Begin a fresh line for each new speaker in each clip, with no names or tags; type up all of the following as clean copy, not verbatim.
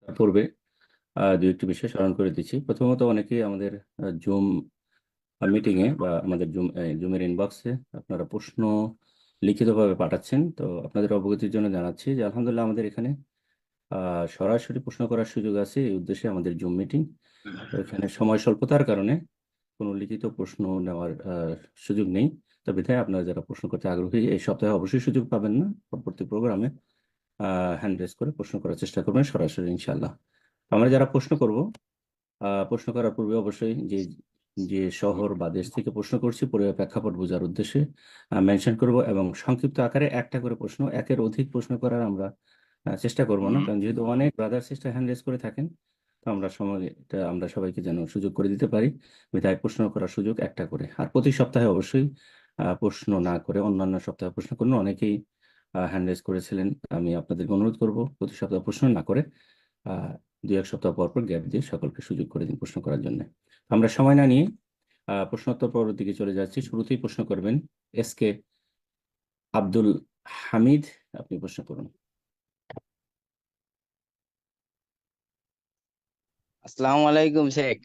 পূর্বে দু একটি বিষয় স্মরণ করে দিচ্ছি। প্রথমত, অনেকেই আমাদের জুম মিটিং এ বা আমাদের জুমের ইনবক্সে আপনারা প্রশ্ন লিখিতভাবে পাঠাচ্ছেন। তো আপনাদের অবগতির জন্য জানাচ্ছি যে আলহামদুলিল্লাহ আমাদের এখানে সরাসরি প্রশ্ন করার সুযোগ আছে। এই উদ্দেশ্যে আমাদের জুম মিটিং, তো এখানে সময় স্বল্পতার কারণে কোনো লিখিত প্রশ্ন নেওয়ার সুযোগ নেই। তবে তাই আপনারা যারা প্রশ্ন করতে আগ্রহী এই সপ্তাহে অবশ্যই সুযোগ পাবেন না, পরবর্তী প্রোগ্রামে হ্যান্ড রেজ করে প্রশ্ন করার চেষ্টা করবেন সরাসরি ইনশাল্লাহ। আমরা যারা প্রশ্ন করব, প্রশ্ন করার পূর্বে অবশ্যই যে যে শহর বা দেশ থেকে প্রশ্ন করছি পুরো প্রেক্ষাপট বোঝার উদ্দেশ্যে মেনশন করব, এবং সংক্ষিপ্ত আকারে একটা করে প্রশ্ন, একের অধিক প্রশ্ন করার আমরা চেষ্টা করব না, কারণ যেহেতু অনেক ব্রাদার সিস্টার হ্যান্ড রেজ করে থাকেন। তো আমরা সময়টা আমরা সবাইকে যেন সুযোগ করে দিতে পারি, বিধায় প্রশ্ন করার সুযোগ একটা করে। আর প্রতি সপ্তাহে অবশ্যই প্রশ্ন না করে অন্যান্য সপ্তাহে প্রশ্ন করুন। অনেকেই হ্যান্ড রেজ করেছিলেন, আমি আপনাদেরকে অনুরোধ করব প্রতি সপ্তাহে প্রশ্ন না করে আহ 2-1 সপ্তাহ পর পর গ্যাপ দিয়ে সকলকে সুযোগ করে দিন প্রশ্ন করার জন্য। আমরা সময় না নিয়ে প্রশ্নোত্তর পর্বের দিকে চলে যাচ্ছি। শুরুতেই প্রশ্ন করবেন এস কে আব্দুল হামিদ। আপনি প্রশ্ন করুন।
আসসালামু আলাইকুম শেখ।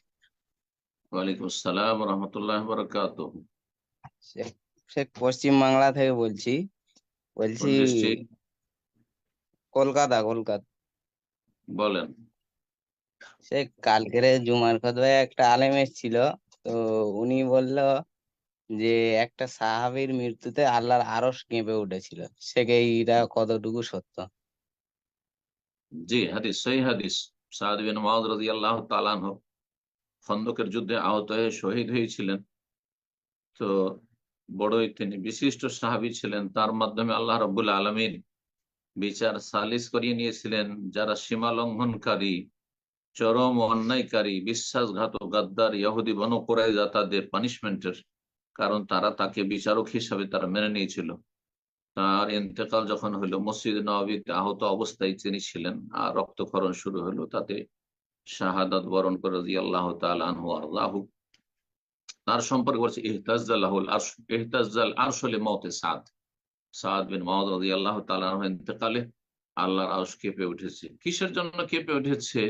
ওয়ালাইকুম আসসালাম রহমতুল্লাহ বারাকাতুহ।
শেখ শেখ পশ্চিম বাংলা থেকে বলছি। বলছি
কোন ডিস্ট্রিক্ট?
কলকাতা কলকাতা।
বলেন।
শেখ কালকের জুমার খুতবায় একটা আলেম এসেছিল। তো উনি বলল যে একটা সাহাবীর মৃত্যুতে আল্লাহর আরশ কেঁপে উঠেছিল। শেখ এইটা কতটুকু সত্য?
জি, হাদিস, সহি হাদিস। সাদ বিন মুআয রাদিয়াল্লাহু তাআলা আনহু খন্দকের যুদ্ধে আহত হয়ে শহীদ হয়েছিলেন। তো বড়ই তিনি বিশিষ্ট সাহাবী ছিলেন। তার মাধ্যমে আল্লাহ রাব্বুল আলামিন বিচার সালিস করিয়ে নিয়েছিলেন। যারা সীমা লঙ্ঘনকারী, চরম অন্যায়কারী, বিশ্বাসঘাতক, গাদ্দার ইহুদি বনু কুরাইজা, তাদের পানিশমেন্টের কারণ তাকে বিচারক হিসাবে তারা মেনে নিয়েছিল। তার ইন্তেকাল যখন হলো, মসজিদ নববীতে আহত অবস্থায় তিনি ছিলেন, আর রক্তক্ষরণ শুরু হলো। তাতে শাহাদাত বরণ করে রাদিয়াল্লাহু তাআলা আনহু আল্লাহু। তার সম্পর্কে বলছে ইহতাজ্জালাহুল আরশ, ইহতাজ্জাল আরশু লিমাউতি সাদ। সাদ বিন মুআয রাদিয়াল্লাহু তাআলা আনহু ইন্তেকালে আল্লাহর আরশ কেঁপে উঠেছে। কিসের জন্য কেঁপে উঠেছে?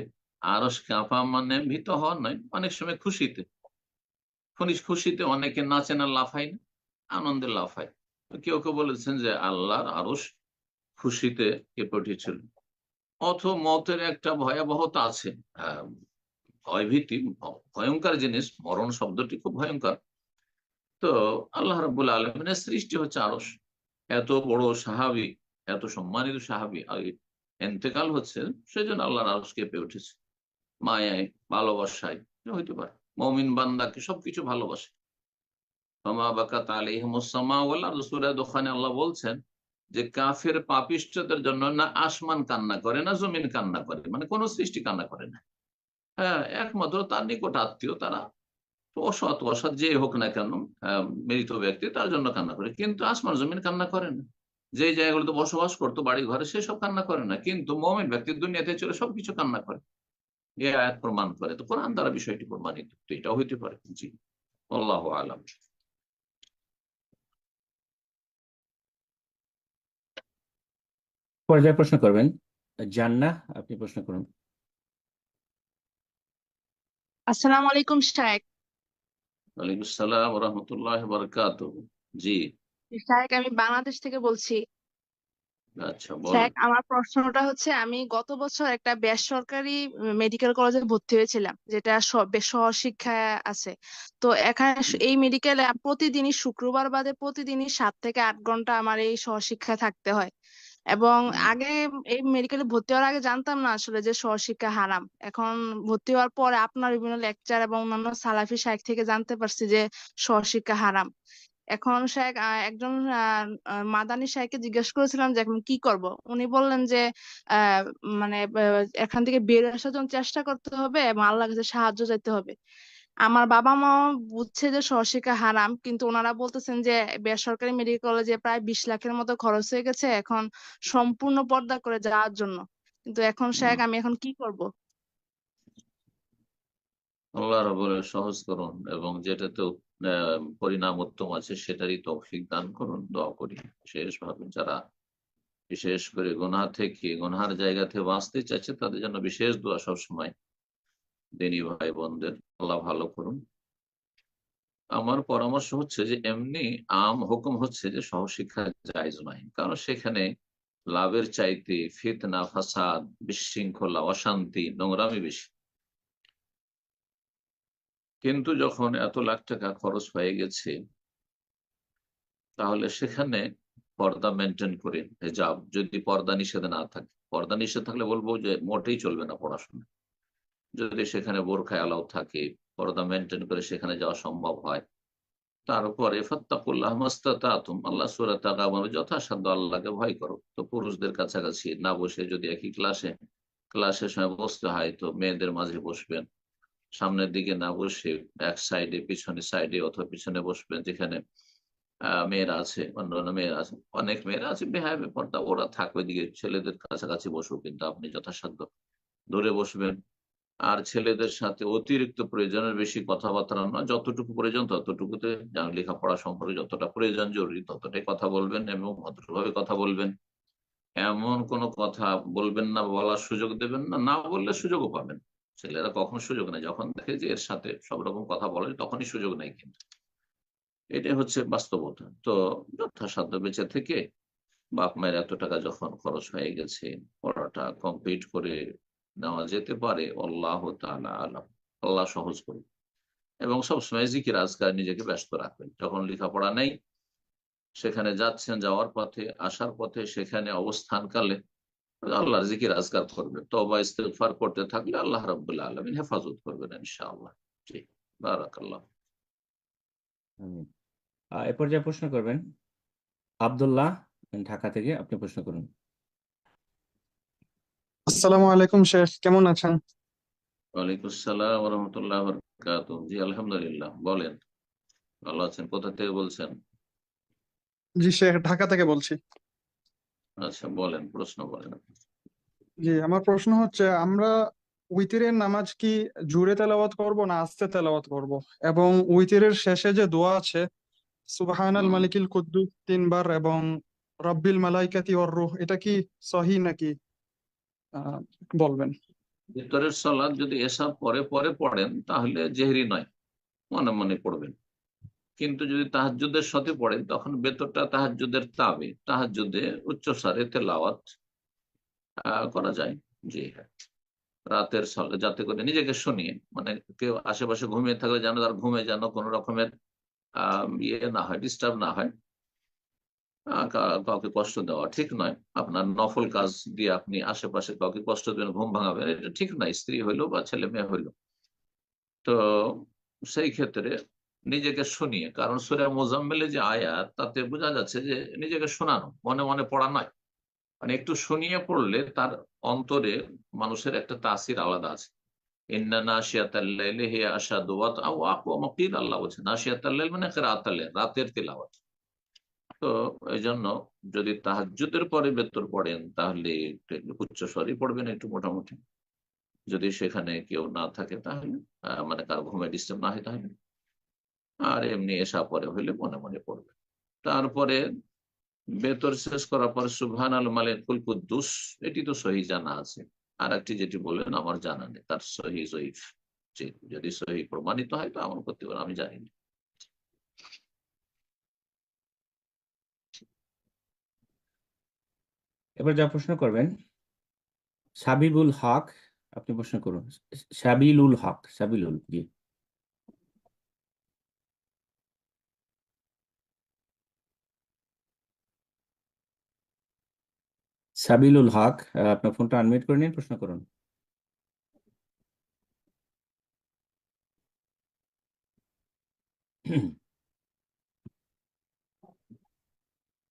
আরশ কাঁপা মানে ভীত হওয়া নয়, অনেক সময় খুশিতে, খুশিতে অনেকে নাচে না, লাফায় না, আনন্দে লাফায়। তো কেউ কেউ বলেছেন যে আল্লাহর আরশ খুশিতে কেঁপে উঠেছিল। অথবা মতের একটা ভয়াবহতা আছে। আহ, ভয়ভীতি ভয়ঙ্কর জিনিস, মরণ শব্দটি খুব ভয়ঙ্কর। তো আল্লাহ রাব্বুল আলামিনের সৃষ্টি হচ্ছে আরশ। এত বড় সাহাবী, এত সম্মানিত সাহাবী ইন্তেকাল হচ্ছে, সেজন্য আল্লাহর আরশ কেঁপে উঠেছে। মায়ায়, ভালোবাসায় হইতে পারে। মুমিন বান্দাকে সবকিছু ভালোবাসে। ফামা বাকাত আলাইহিমুস সামা ওয়াল আরদু, সূরা দুখানে আল্লাহ বলছেন যে কাফের পাপিষ্ঠদের জন্য না আসমান কান্না করে, না জমিন কান্না করে, মানে কোন সৃষ্টি কান্না করে না। হ্যাঁ, একমাত্র তার নিকট আত্মীয়, তারা অসৎ অসৎ যে হোক না কেন, মৃত ব্যক্তি, তার জন্য কান্না করে। কিন্তু আসমান জমিন কান্না করে না। যে জায়গাগুলোতে বসবাস করতো, বাড়ি ঘরে, সেসব কান্না করে না। কিন্তু মুমিন ব্যক্তি দুনিয়াতে চলে সবকিছু কান্না করে। এই আয়াত প্রমাণ করে। তো কোরআন দ্বারা বিষয়টি প্রমাণিত। তো এটা হইতে পারে। জি, আল্লাহু আলাম।
পর্যায়ে প্রশ্ন করবেন জান্নাহ। আপনি প্রশ্ন করুন।
আসসালামু আলাইকুম শায়েক।
ওয়ালাইকুম আসসালাম রহমতুল্লাহ বারাকাতুহ। জি,
শায়েক, আমি বাংলাদেশ থেকে বলছি।
আচ্ছা বলেন।
শায়েক, আমার প্রশ্নটা হচ্ছে, আমি গত বছর একটা বেসরকারি মেডিকেল কলেজে ভর্তি হয়েছিলাম, যেটা সহশিক্ষা আছে। তো এখানে এই মেডিকেলে প্রতিদিনই শুক্রবার বাদে প্রতিদিনই 7 থেকে 8 ঘন্টা আমার এই সহশিক্ষা থাকতে হয়। এবং আগে এই মেডিকেলে ভর্তি হওয়ার আগে জানতাম না আসলে যে সহশিক্ষা হারাম। এখন ভর্তি হওয়ার পরে আপনার বিভিন্ন লেকচার এবং অন্যান্য সালাফি শাইখ থেকে জানতে পারছি যে সহশিক্ষা হারাম। এখন শাইখ একজন মাদানী শাইখকে জিজ্ঞেস করেছিলাম যে এখন কি করব। উনি বললেন যে আহ মানে এখান থেকে বের আসার জন্য চেষ্টা করতে হবে এবং আল্লাহর কাছে সাহায্য চাইতে হবে। আমার বাবা মা বুঝছে যে সহশিক্ষা হারাম, কিন্তু ওনারা বলতেছেন যে বেসরকারি মেডিকেল কলেজে প্রায় 20 লাখের মতো খরচ হয়ে গেছে এখন সম্পূর্ণ পর্দা করে যাওয়ার জন্য। কিন্তু এখন শাইখ আমি এখন কি করব?
আল্লাহ রাব্বুল সহজ করুন, এবং যেটাতে পরিণাম উত্তম আছে সেটারই তৌফিক দান করুন, দোয়া করি। শেষ ভাবে যারা বিশেষ করে গুনাহ থেকে, গুনাহার জায়গা থেকে বাঁচতে চাইছে, তাদের জন্য বিশেষ দোয়া সবসময়। দিনী ভাই বোনদের আল্লাহ ভালো করুন। আমার পরামর্শ হচ্ছে যে এমনি হুকুম হচ্ছে যে সহশিক্ষা জায়েজ নয়, কারণ সেখানে লাভের চাইতে ফিতনা, ফাসাদ, বিশৃঙ্খলা, অশান্তি, নোংরামি বেশি। কিন্তু যখন এত লাখ টাকা খরচ হয়ে গেছে, তাহলে সেখানে পর্দা মেনটেন করে, হিজাব, যদি পর্দা নিষেধ না থাকে, পর্দা নিষেধ থাকলে বলবো যে মোটেই চলবে না পড়াশোনা। যদি সেখানে বোরখা অ্যালাউ থাকে, পর্দা মেনটেন করে সেখানে যাওয়া সম্ভব হয়, তারপরে ফাত্তাকুল্লাহ মাস্তাতাতুম, আল্লাহ সূরা তাগাবনে যথাসাধ্য আল্লাহকে ভয় করো। তো পুরুষদের কাছাকাছি না বসে, যদি একই ক্লাসের সময় বসতে হয়, তো মেয়েদের মাঝে বসবেন, সামনের দিকে না বসে এক সাইডে, পিছনে সাইডে অথবা পিছনে বসবেন, যেখানে মেয়েরা আছে, অন্যান্য মেয়েরা আছে। অনেক মেয়েরা আছে বেহায়া ব্যাপারটা, ওরা থাকবে দিকে, ছেলেদের কাছাকাছি বসুক, কিন্তু আপনি যথাসাধ্য দূরে বসবেন। আর ছেলেদের সাথে অতিরিক্ত প্রয়োজনের বেশি কথাবার্তা নয়, যতটুকু প্রয়োজন ততটুকুতে, যেমন লেখাপড়া সম্পর্কে যতটা প্রয়োজন জরুরি ততটাই কথা বলবেন, এবং ভদ্রভাবে কথা বলবেন। এমন কোনো কথা বলবেন না, বলার সুযোগ দেবেন না, না বললে সুযোগও পাবেন। ছেলেরা কখনো সুযোগ নেই, যখন দেখে যে এর সাথে সব রকম কথা বলে তখনই সুযোগ নেই, কিন্তু এটাই হচ্ছে বাস্তবতা। তো যথাসাধ্য বেঁচে থেকে, বাপ মায়ের এত টাকা যখন খরচ হয়ে গেছে, পড়াটা কমপ্লিট করে নেওয়া যেতে পারে। আল্লাহ তাআলা আলাম। আল্লাহ সহজ করুন। এবং সবসময় জিকির আজকার নিজেকে ব্যস্ত রাখবেন। যখন লেখাপড়া নেই, সেখানে যাচ্ছেন, যাওয়ার পথে, আসার পথে, সেখানে অবস্থানকালে আল্লাহর জিকির আজকার করবেন। তওবা ইস্তেগফার করতে থাকলে আল্লাহ রাব্বুল আলামিন হেফাজত করবেন ইনশাআল্লাহ। জি, বারাকাল্লাহ।
আমিন। এ পর্যায়ে প্রশ্ন করবেন আব্দুল্লাহ, ঢাকা থেকে। আপনি প্রশ্ন করুন।
আসসালামু আলাইকুম শেখ, কেমন আছেন?
ওয়ালাইকুম আসসালাম ওয়া রাহমাতুল্লাহি ওয়া বারাকাতুহু। জি আলহামদুলিল্লাহ। বলেন, ভালো আছেন? কোথা থেকে বলছেন?
জি শেখ, ঢাকা থেকে বলছি।
আচ্ছা, বলেন, প্রশ্ন বলেন।
জি, আমার প্রশ্ন হচ্ছে, আমরা উইতিরের নামাজ কি জোরে তেলাওয়াত করব না আস্তে তেলাওয়াত করব? এবং উইতিরের শেষে যে দোয়া আছে, সুবহানাল
হুম।
মালিকিল কুদ্দুস 3 বার এবং রব্বিল মালাইকাতি ওয়ার রূহ, এটা কি সহি নাকি? আহ, বলবেন।
ভিতরের সালাত যদি এসব পরে পরে পড়েন, তাহলে জেহরি নয়, মনে মনে পড়বেন। কিন্তু যদি তাহাজ্জুদের সাথে পড়েন, তখন বেতরটা তাহাজ্জুদের তাবে, তাহাজ্জুদে উচ্চস্বরে তেলাওয়াত করা যায়। জি হ্যাঁ, রাতের যাতে করে নিজেকে শুনিয়ে, মানে কেউ আশেপাশে ঘুমিয়ে থাকলে যেন তার ঘুমে যেন কোনো রকমের ইয়ে না হয়, ডিস্টার্ব না হয়। কাউকে কষ্ট দেওয়া ঠিক নয়। আপনার নফল কাজ দিয়ে আপনি আশেপাশে কাউকে কষ্ট দেবেন, ঘুম ভাঙাবেন, এটা ঠিক নয়, স্ত্রী হইলো বা ছেলে মেয়ে হইলো। তো সেই ক্ষেত্রে নিজেকে শুনিয়ে, কারণ সূরা মুজাম্মিলে যে আয়াত, তাতে বোঝা যাচ্ছে যে নিজেকে শোনানো, মনে মনে পড়া নয়। মানে একটু শুনিয়ে পড়লে তার অন্তরে মানুষের একটা তাসির আলাদা আছে। ইন্না নাশিয়াতাল লাইলি হিয়া আশাদু ওয়াতআ ওয়া আকওয়ামু কিল, আল্লাহ বলছেন নাশিয়াতাল লাইল মানে কিরাআতাল লাইল, রাতের তিলাওয়াত। তো এই জন্য যদি তাহাজ্জুদের পরে বেতর পড়েন, তাহলে একটু উচ্চ স্বরে পড়বেন, একটু মোটামুটি। যদি সেখানে কেউ না থাকে, তাহলে মানে কারো ঘুমে ডিস্টার্ব না হয়, তাহলে। আর এমনি এসা পরে হইলে মনে মনে পড়বে। তারপরে বেতর শেষ করার পরে সুবহান আল মালিকুল কুদ্দুস, এটি তো সহি জানা আছে। আর একটি যেটি বললেন আমার জানা নেই, তার সহি জয়ীফ। যদি সহি প্রমাণিত হয় তো আমল করতে পারে, আমি জানি না।
এবার যা প্রশ্ন করবেন সাবিবুল হক, আপনি প্রশ্ন করুন। সাবিলুল হক, সাবিলুল, জি। সাবিলুল হক, আপনার ফোনটা আনমিউট করে নিন, প্রশ্ন করুন।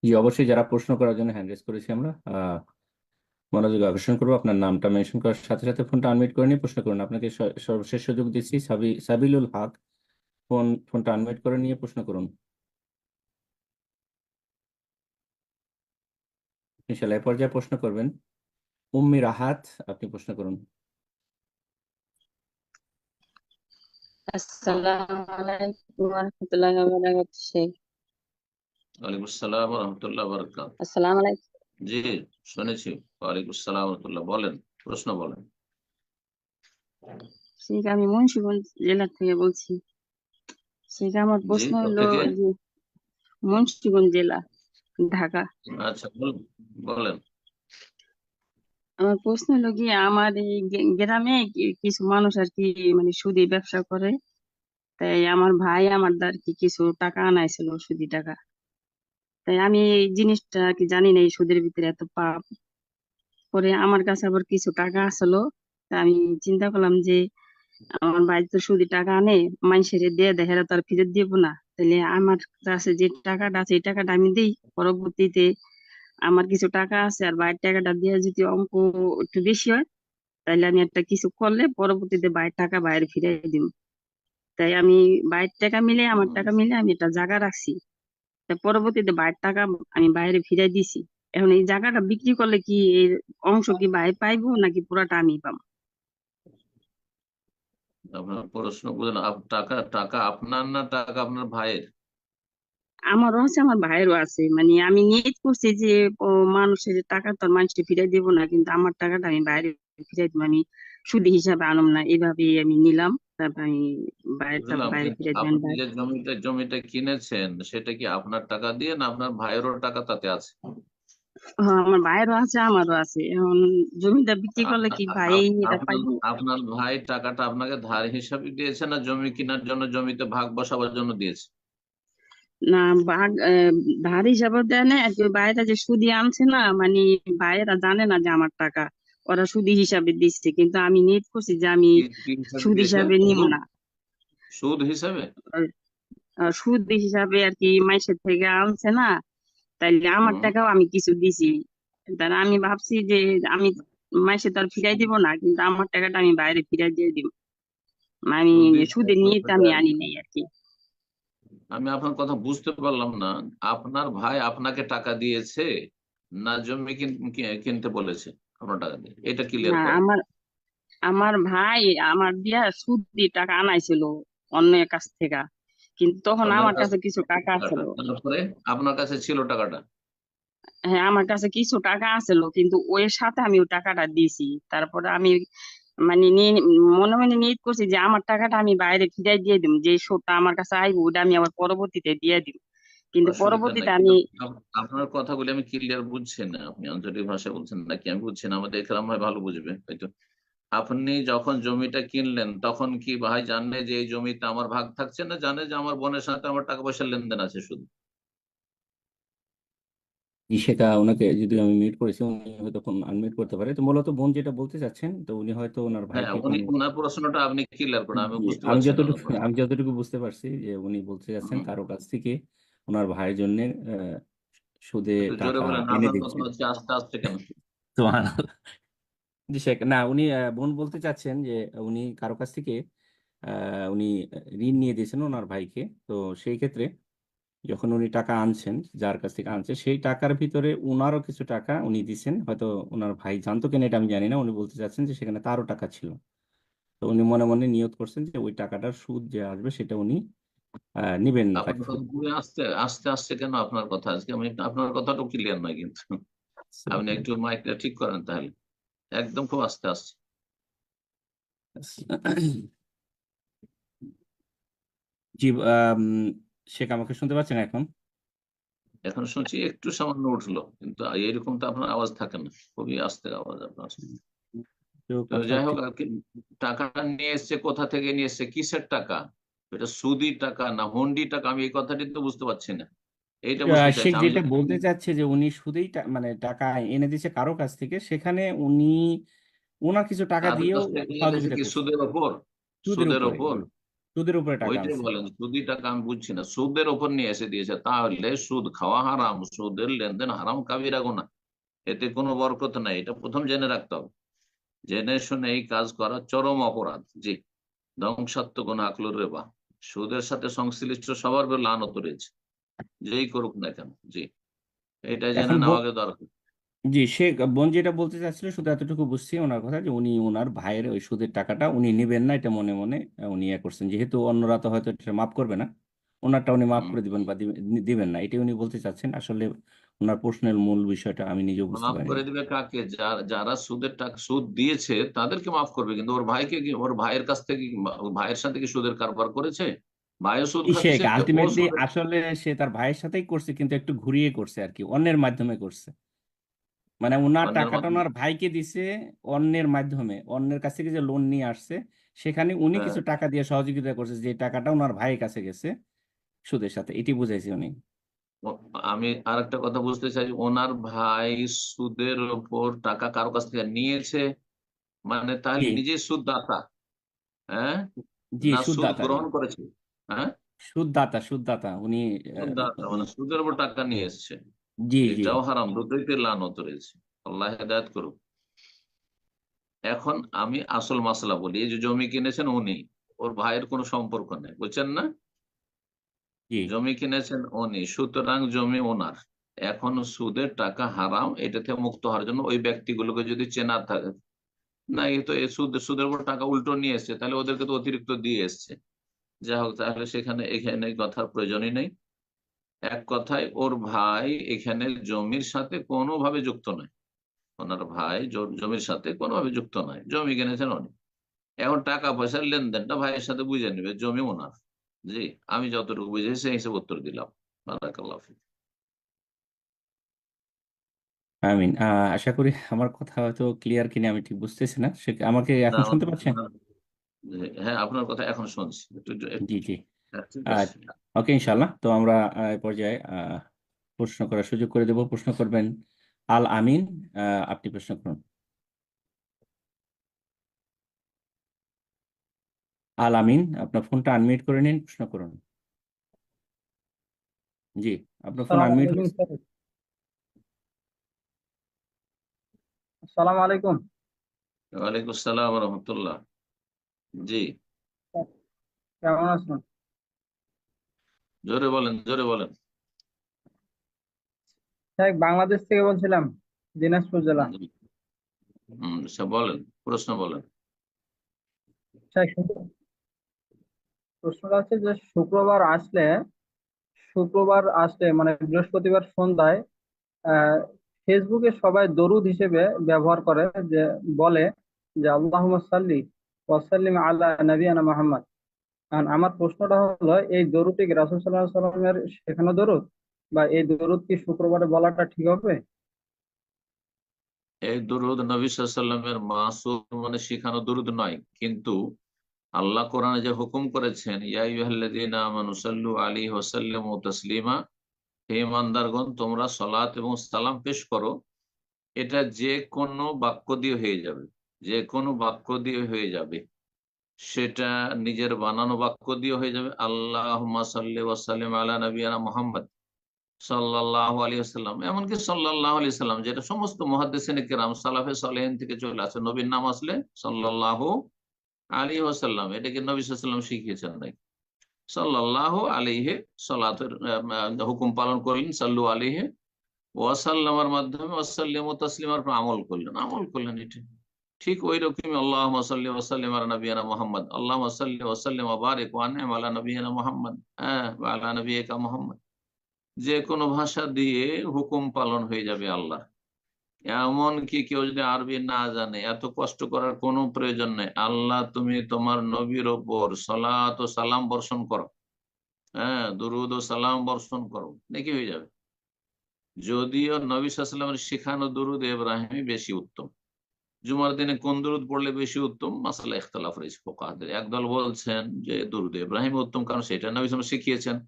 জি, অবশ্যই যারা প্রশ্ন করার জন্য হ্যান্ড রেজ করেছি আমরা, মনোযোগ আকর্ষণ করবো। আপনার নামটা মেনশন করার সাথে সাথে ফোনটা আনমিউট করে নিয়ে প্রশ্ন করুন। আপনাকে সর্বশেষ সুযোগ দিচ্ছি। সাবিলুল হক, ফোনটা আনমিউট করে নিয়ে প্রশ্ন করুন। ইনশাল্লাহ। এ পর্যায়ে প্রশ্ন করবেন উম্মি রাহাত, আপনি প্রশ্ন করুন।
আসসালামু আলাইকুম ওয়া রাহমাতুল্লাহি ওয়া বারাকাতুহু শেখ।
ওয়ালাইকুম আসসালাম ওয়া রাহমাতুল্লাহি ওয়া বারাকাতুহু।
আসসালামু আলাইকুম।
জি, শুনেছি। ওয়ালাইকুম আসসালাম ওয়া রাহমাতুল্লাহ। বলেন, প্রশ্ন বলেন।
শেখ, আমি মুন্সিগঞ্জ জেলা থেকে বলছি। শেখ, আমার
জি,
প্রশ্ন হলো
কোথেকে?
যে মুন্সিগঞ্জ জেলা, ঢাকা।
আচ্ছা, বলুন, বলেন।
আমার প্রশ্ন হলো কি, আমার এই গ্রামে কিছু মানুষ আর কি মানে সুদি ব্যবসা করে। তাই আমার ভাই আমার দ্বার কি কিছু টাকা আনাইছিল, সুদি টাকা। তাই আমি এই জিনিসটা আর কি জানি না, এই সুদের ভিতরে এত পাপ। পরে আমার কাছে আবার কিছু টাকা আসলো। তা আমি চিন্তা করলাম যে আমার ভাই তো সুদি টাকা আনে, মানুষের দিয়ে দেখে তো আর ফেরত দিব না। তাহলে আমার কাছে যে টাকাটা আছে এই টাকাটা আমি দিই, পরবর্তীতে আমার কিছু টাকা আছে আর বাইরের টাকাটা দিয়ে যদি অঙ্ক একটু বেশি হয়, তাহলে আমি একটা কিছু করলে পরবর্তীতে বাইরের টাকা বাইরে ফিরিয়ে দিব। তাই আমি বাইরের টাকা মিলে আমার টাকা মিলে আমি একটা জায়গা রাখছি। তাই পরবর্তীতে বাইরের টাকা আমি বাইরে ফিরিয়ে দিছি। এখন এই জায়গাটা বিক্রি করলে কি এর অংশ কি বাইরে পাইবো নাকি পুরাটা আমি পাবো?
আপনার প্রশ্ন বুঝলেন? টাকা টাকা আপনার না টাকা আপনার ভাইয়ের?
আমারও আছে আমার ভাইয়েরও আছে, মানে আমি নিয়ত করছি যে ও, মানুষের টাকা তো আর মানুষকে ফিরাই দিব না, কিন্তু আমার টাকাটা আমি বাইরে ফিরাই দিব। আমি সুদি হিসাবে আনম না, এভাবেই আমি নিলাম। তারপর আমি বাইরের টাকা
বুঝলাম,
বাইরে
কিন্তু
ফিরাই দিবেন
আপনি
ভাই।
যে জমিটা কিনেছেন সেটা কি আপনার টাকা দিয়ে না আপনার ভাইয়েরও টাকা তাতে আছে?
হ্যাঁ, আমার ভাইয়েরও আছে আমারও আছে। এখন জমিটা বিক্রি
আ-
করলে
আ-
কি
আ-
ভাই
আপ-
এটা
আপনার
পাইবো?
আপনার ভাই টাকাটা আপনাকে ধার হিসাবে দিয়েছে না জমি কেনার জন্য, জমিতে ভাগ বসাবার জন্য দিয়েছে?
না, বাগ ধার হিসাবে দেয় না আর কি। ভাইয়েরা যে সুদি আনছে না, মানে ভাইয়েরা জানে না যে আমার টাকা, ওরা সুদি হিসাবে দিচ্ছে, কিন্তু আমি নিয়ত করছি যে আমি
কি কি হিসাবে
সুদ
দিয়েছে?
হিসাবে নিব
সুদ?
না।
সুদ হিসাবে?
সুদ হিসাবে আর কি মাইসের থেকে আনছে না, তাইলে আমার
হুম।
টাকাও আমি কিছু দিছি। তারা আমি ভাবছি যে আমি মাইসে তো আর ফিরাই দিব না, কিন্তু আমার টাকাটা আমি বাইরে ফিরাই দিয়ে দিব। আমি
সুদি
সুদে নিয়ে তো আমি আনি নাই আর কি।
আমি আপনার কথা বুঝতে পারলাম না। আপনার ভাই আপনাকে টাকা দিয়েছে না জমি কিনতে বলেছে আপনার টাকা দিয়ে? এটা ক্লিয়ার
না,
করেন।
আমার আমার ভাই আমার দিয়া সুদ দিয়ে টাকা আনাইছিল অন্যের কাছ থেকে, কিন্তু তখন
আপনার
আমার
কাছে
কাছে কিছু টাকা
টাকাটা,
ছিল।
তারপরে আপনার কাছে ছিল টাকাটা?
হ্যাঁ, আমার কাছে কিছু টাকা আছিল, কিন্তু ওর সাথে আমি ওই টাকাটা দিছি। তারপরে আমি মানে মনে মনে নিয়ত করছি যে আমার টাকাটা আমি বাইরে ফিরাই দিয়ে দিব, যে সুদটা আমার কাছে আইবো ওটা আমি আবার পরবর্তীতে দিয়ে দিব। কিন্তু
অসুবিধা নাই,
পরবর্তীতে
কিন্তু
আমি
আপনার কথাগুলি আমি ক্লিয়ার বুঝছেন না। আপনি আঞ্চলিক ভাষায় বলছেন নাকি আমি বুঝছি না, আমাদের একরাম ভাই ভালো বুঝবে হয়তো। আপনি যখন জমিটা কিনলেন তখন কি ভাই জানলে যে এই জমিতে আমার ভাগ থাকছে, না জানে যে আমার বোনের সাথে আমার টাকা পয়সার লেনদেন আছে শুধু?
সেটা ওনাকে যদি আমি মিট করেছি, উনি হয়তো আনমিট করতে পারে। তো মূলত বোন যেটা বলতে চাচ্ছেন, তো উনি হয়তো ওনার
হ্যাঁ,
ভাইকে
উনি
কোনো
ওনার প্রশ্নটা আপনি ক্লিয়ার করেন, আমি
জি,
বুঝতে পারছি না ওনার প্রশ্ন।
আমি যতটুকু বুঝতে পারছি যে উনি বলতে চাচ্ছেন
হুম,
কারো কাছ থেকে ওনার ভাইয়ের জন্য সুদে
একটু জোরে
টাকা
বলেন,
এনে
আপনার কথা
দিচ্ছেন।
হচ্ছে আস্তে আস্তে কেন?
তো জি শেখ, না উনি বোন বলতে চাচ্ছেন যে উনি কারো কাছ থেকে উনি ঋণ নিয়ে দিয়েছেন ওনার ভাইকে। তো সেই ক্ষেত্রে যখন উনি টাকা আনছেন, যার কাছ থেকে আনছে সেই টাকার ভিতরে উনারও কিছু টাকা উনি দিছেন। হয়তো ওনার ভাই জানতো কিনা এটা আমি জানি না। উনি বলতে চাচ্ছেন যে সেখানে তারও টাকা ছিল। তো উনি মনে মনে নিয়ত করছেন যে ওই টাকাটার সুদ যে আসবে সেটা উনি নিবেন না
আপনার
তাকে।
কথা ঘুরে আস্তে আস্তে আস্তে কেন আপনার কথা? আজকে আমি আপনার কথাটাও ক্লিয়ার নয় কিন্তু। আপনি একটু মাইকটা ঠিক করেন তাহলে। একদম খুব আস্তে আস্তে।
জি, শেখ আমাকে শুনতে পাচ্ছেন এখন?
এখন শুনছি একটু সামান্য উঠলো, কিন্তু এরকম তো আপনার আওয়াজ থাকে না, খুবই আস্তে আওয়াজ আপনার।
তো
তো
কথা
যাই
হচ্ছে,
হোক, আর কি টাকাটা নিয়ে এসছে, কোথা থেকে নিয়ে এসছে, কিসের টাকা? এটা সুদি টাকা না হুন্ডি টাকা? আমি এই কথাটি তো বুঝতে পারছি না, এইটা বুঝতে
শেখ
চাইছি আমি।
যেটা বলতে চাচ্ছে যে উনি সুদেই মানে টাকা এনে দিয়েছে কারো কাছ থেকে, সেখানে উনি ওনার কিছু টাকা
কাদের
দিয়েও
কাছ থেকে নিয়ে এসেছে?
সহযোগিতা
কি
করছে।
সুদের ওপর?
সুদের
সুদের
উপরে,
ওপর?
জি, সুদের উপরে টাকা
ওইটাই
আনছে।
বলেন, সুদি টাকা আমি বুঝছি না। সুদের ওপর নিয়ে এসে দিয়েছে, তাহলে সুদ খাওয়া হারাম, সুদের লেনদেন হারাম, কাবিরা গুনাহ, এতে কোনো বরকত নাই। এটা প্রথম জেনে রাখতে হবে। জেনে শুনে এই কাজ করা চরম অপরাধ। জি, ধ্বংসাত্মক গুনাহ আকলুর রেবা। সুদের সাথে সংশ্লিষ্ট সবার উপর লানত রয়েছে, যেই করুক না কেন। জি, এটা জেনে
এখন
নেওয়া আগে দরকার।
জি শেখ, বোন যেটা বলতে চাচ্ছিল শুধু এতটুকু বুঝছি ওনার কথা, যে উনি ওনার ভাইয়ের ওই সুদের টাকাটা উনি নেবেন না, এটা মনে মনে উনি করছেন। যেহেতু অন্যরা তো হয়তো এটা মাফ করবে না, ওনারটা উনি মাফ
হুম।
করে দিবেন বা দিবেন না, এটাই উনি বলতে চাচ্ছেন। আসলে ওনার প্রশ্নের মূল বিষয়টা আমি নিজেও বুঝতে
মাফ
পারিনি।
করে দিবে কাকে? যারা সুদের টাকা সুদ দিয়েছে তাদেরকে মাফ করবে, কিন্তু ওর ভাইকে কি, ওর ভাইয়ের কাছ থেকে ওর ভাইয়ের সাথে কি সুদের কারবার করেছে? ভাইও সুদ
সে
খাচ্ছে, ও
আলটিমেটলি
সুদের।
আসলে সে তার ভাইয়ের সাথেই করছে, কিন্তু একটু ঘুরিয়ে করছে আর কি, অন্যের মাধ্যমে করছে। মানে ওনার
অন্যের
টাকাটা
মাধ্যমে।
ওনার ভাইকে দিছে অন্যের মাধ্যমে, অন্যের কাছ থেকে যে লোন নিয়ে আসছে সেখানে উনি
হ্যাঁ,
কিছু টাকা দিয়ে সহযোগিতা করছে, যে টাকাটা ওনার ভাইয়ের কাছে গেছে সুদের সাথে, এটি বুঝাইছি উনি।
আমি আর একটা কথা বুঝতে চাই, ওনার ভাই সুদের ওপর টাকা কারো কাছ থেকে নিয়েছে, মানে তাহলে
জি
নিজে সুদদাতা? হ্যাঁ,
জি,
না সুদ
সুদদাতা, জি
গ্রহণ করেছে? হ্যাঁ,
সুদদাতা, সুদদাতা উনি।
সুদদাতা মানে সুদের উপর টাকা নিয়ে এসছে।
জি জি
এটাও হারাম, দুটোইতে লানত রয়েছে। আল্লাহ হেদায়েত করুক। এখন আমি আসল মাসলা বলি, এই যে জমি কিনেছেন উনি, ওর ভাইয়ের কোনো সম্পর্ক নেই, বুঝছেন না?
জি
জমি কিনেছেন উনি, সুতরাং জমি ওনার। এখন সুদের টাকা হারাম, এটা থেকে মুক্ত হওয়ার জন্য ওই ব্যক্তিগুলোকে যদি চেনা থাকে, না এই তো এই সুদের উপর টাকা উল্টো নিয়ে এসছে, তাহলে ওদেরকে তো অতিরিক্ত দিয়ে এসছে। যা হোক, তাহলে সেখানে এখানে কথার প্রয়োজনই নেই। এক কথায় ওর ভাই এখানে জমির সাথে কোনোভাবে যুক্ত নয়। ওনার ভাই জমির সাথে কোনোভাবে যুক্ত নয়, জমি কিনেছেন উনি। এখন টাকা পয়সার লেনদেনটা ভাইয়ের সাথে বুঝে নেবে, জমি ওনার। জি, আমি যতটুকু বুঝেছি সেই হিসেবে উত্তর দিলাম। বারাকাল্লাহ ফিক।
আমিন। আশা করি আমার কথা হয়তো ক্লিয়ার কিনা, আমি ঠিক বুঝতেছি না, সে আমাকে
না,
এখন শুনতে পাচ্ছেন?
হ্যাঁ, আপনার কথা এখন শুনছি,
জি জি।
হ্যাঁ, ঠিক
আহ,
আছে।
ওকে, ইনশাল্লাহ। তো আমরা এই পর্যায়ে প্রশ্ন করার সুযোগ করে দেব। প্রশ্ন করবেন আল আমিন। আপনি প্রশ্ন করুন। আল আমিন, আপনার ফোনটা আনমিউট করে নিন, প্রশ্ন করুন। জি, আপনার ফোন
আসসালামু
আনমিউট
আলাইকুম
হয়েছে।
স্যার। আসসালামু আলাইকুম।
ওয়ালাইকুম আসসালাম রহমতুল্লাহ। জি,
কেমন আছেন?
জোরে বলেন, জোরে বলেন।
স্যার, বাংলাদেশ থেকে বলছিলাম, দিনাজপুর জেলা।
বলেন, প্রশ্ন বলেন।
স্যার, প্রশ্নটা হচ্ছে যে শুক্রবার আসলে মানে বৃহস্পতিবার সন্ধ্যায় আহ ফেসবুকে সবাই দরুদ হিসেবে ব্যবহার করে, যে বলে যে আল্লাহুম্মা সাল্লি ওয়া সাল্লিম আলা নবিয়ানা মুহাম্মদ। আর আমার প্রশ্নটা হলো, এই দরুদটি কি রাসূল সাল্লাল্লাহু আলাইহি ওয়াসাল্লামের শেখানো দরুদ, বা এই দরুদ কি শুক্রবারে বলাটা ঠিক হবে?
এই দুরূদ নবী সাল্লাল্লাহু আলাইহি ওয়াসাল্লামের মাসুর মানে শিখানো দুরূদ নয়, কিন্তু আল্লাহ কোরআনে যে হুকুম করেছেন, ইয়া আইয়ুহাল্লাযীনা আমানু সাল্লু আলাইহি ওয়া সাল্লিমু তাসলিমা, হে ইমানদারগণ তোমরা সালাত এবং সালাম পেশ করো। এটা যে কোনো বাক্য দিয়ে হয়ে যাবে, যে কোনো বাক্য দিয়ে হয়ে যাবে। সেটা নিজের বানানো বাক্য দিয়ে হয়ে যাবে, আল্লাহুম্মা সাল্লি ওয়া সাল্লিম আলা নবিয়ানা মুহাম্মদ সাল্লাল্লাহু আলাইহি ওয়াসাল্লাম, এমনকি সাল্লাল্লাহু আলাইহি সাল্লাম, যেটা সমস্ত মুহাদ্দিসিনে কেরাম সালাফে সালেহিন থেকে চলে আসে, নবীর নাম আসলে সাল্লাল্লাহু আলাইহি ওয়াসাল্লাম, এটা কি নবী সাল্লাল্লাহু আলাইহি ওয়াসাল্লাম শিখিয়েছেন নাকি? সাল্লাল্লাহু আলাইহি সালাতের হুকুম পালন করলেন, সাল্লু আলাইহি ওয়াসাল্লামের মাধ্যমে, ওয়াসাল্লিমু তাসলিমার উপর আমল করলেন। এটা ঠিক ওই রকমই আল্লাহুম্মা সাল্লি ওয়া সাল্লিম আলা নবিয়ানা মুহাম্মদ, আল্লাহুম্মা সাল্লি ওয়া সাল্লিম ওয়া বারিক ওয়া আনইম আলা নবিয়ানা মুহাম্মদ, হ্যাঁ, ওয়া আলা নবিয়িকা মুহাম্মদ। যে কোনো ভাষা দিয়ে হুকুম পালন হয়ে যাবে আল্লাহ। এমন কি কেউ যদি আরবি না জানে, এত কষ্ট করার কোনো প্রয়োজন নেই। আল্লাহ তুমি তোমার নবীর ওপর সালাত ও সালাম বর্ষণ করো, হ্যাঁ, দুরুদ ও সালাম বর্ষণ করো, নাকি হয়ে যাবে। যদিও নবী সাল্লাল্লাহু আলাইহি ওয়াসাল্লামের শেখানো দুরুদ ইব্রাহিমই বেশি উত্তম। জুমার দিনে কোন দুরুদ পড়লে বেশি উত্তম, মাসালা ইখতিলাফ রয়েছে ফুকাহাদের। একদল বলছেন যে দুরুদ ইব্রাহিম উত্তম, কারণ সেটা নবী সাল্লাল্লাহু আলাইহি ওয়াসাল্লাম শিখিয়েছেন।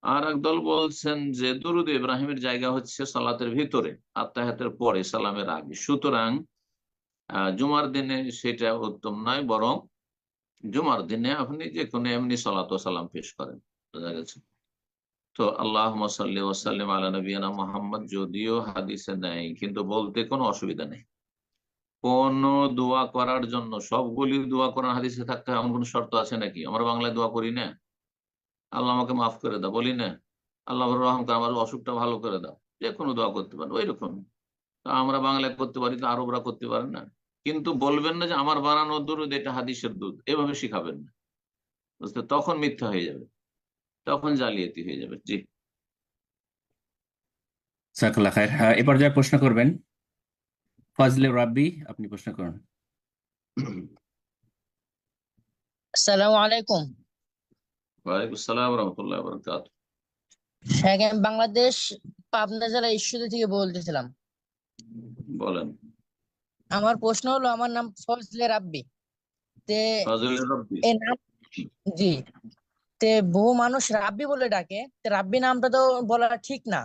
আর একদল বলছেন যে দুরুদ ইব্রাহিমের জায়গা হচ্ছে সালাতের ভিতরে, আত্তাহিয়াতের পরে, সালামের আগে। সুতরাং জুমার দিনে সেটা উত্তম নয়, বরং জুমার দিনে আপনি যে কোনো এমনি সালাত ও সালাম পেশ করেন। বোঝা গেছে? তো আল্লাহুম্মা সাল্লি ওয়া সাল্লিম আলা নবিয়ানা মুহাম্মদ যদিও হাদিসে নেই, কিন্তু বলতে কোনো অসুবিধা নেই। কোন দোয়া করার জন্য সবগুলি দোয়া করার হাদিসে থাকতে হয় এমন কোন শর্ত আছে নাকি? আমরা বাংলায় দোয়া করি না, আল্লাহ আমাকে মাফ করে দাও বলি না, আল্লাহ রহম করে আমার অসুখটা ভালো করে দাও, যে কোনো দোয়া করতে পারেন ওই রকম। তো আমরা বাংলায় করতে পারি, তো আরবরা করতে পারেন না। কিন্তু বলবেন না যে আমার বানানো দুধ এটা হাদিসের দুধ, এভাবে শিখাবেন না, বুঝতে? তখন মিথ্যা হয়ে যাবে, তখন জালিয়াতি হয়ে যাবে। জি।
জাযাকাল্লাহ খায়ের। এ পর্যায়ে প্রশ্ন করবেন ফজলে রাব্বি, আপনি প্রশ্ন করুন।
আসসালামু আলাইকুম।
ওয়ালাইকুম আসসালাম রহমতুল্লাহ বরকাত।
হ্যাঁ, আমি বাংলাদেশ পাবনা জেলা ঈশ্বরদী থেকে বলতেছিলাম।
বলেন।
আমার প্রশ্ন হলো, আমার নাম ফজলে রাব্বি। তে
ফাজিল রব্বি।
এই নাম, জি, তে বহু মানুষ রাব্বি বলে ডাকে, তে রাব্বি নামটা তো বলা ঠিক না।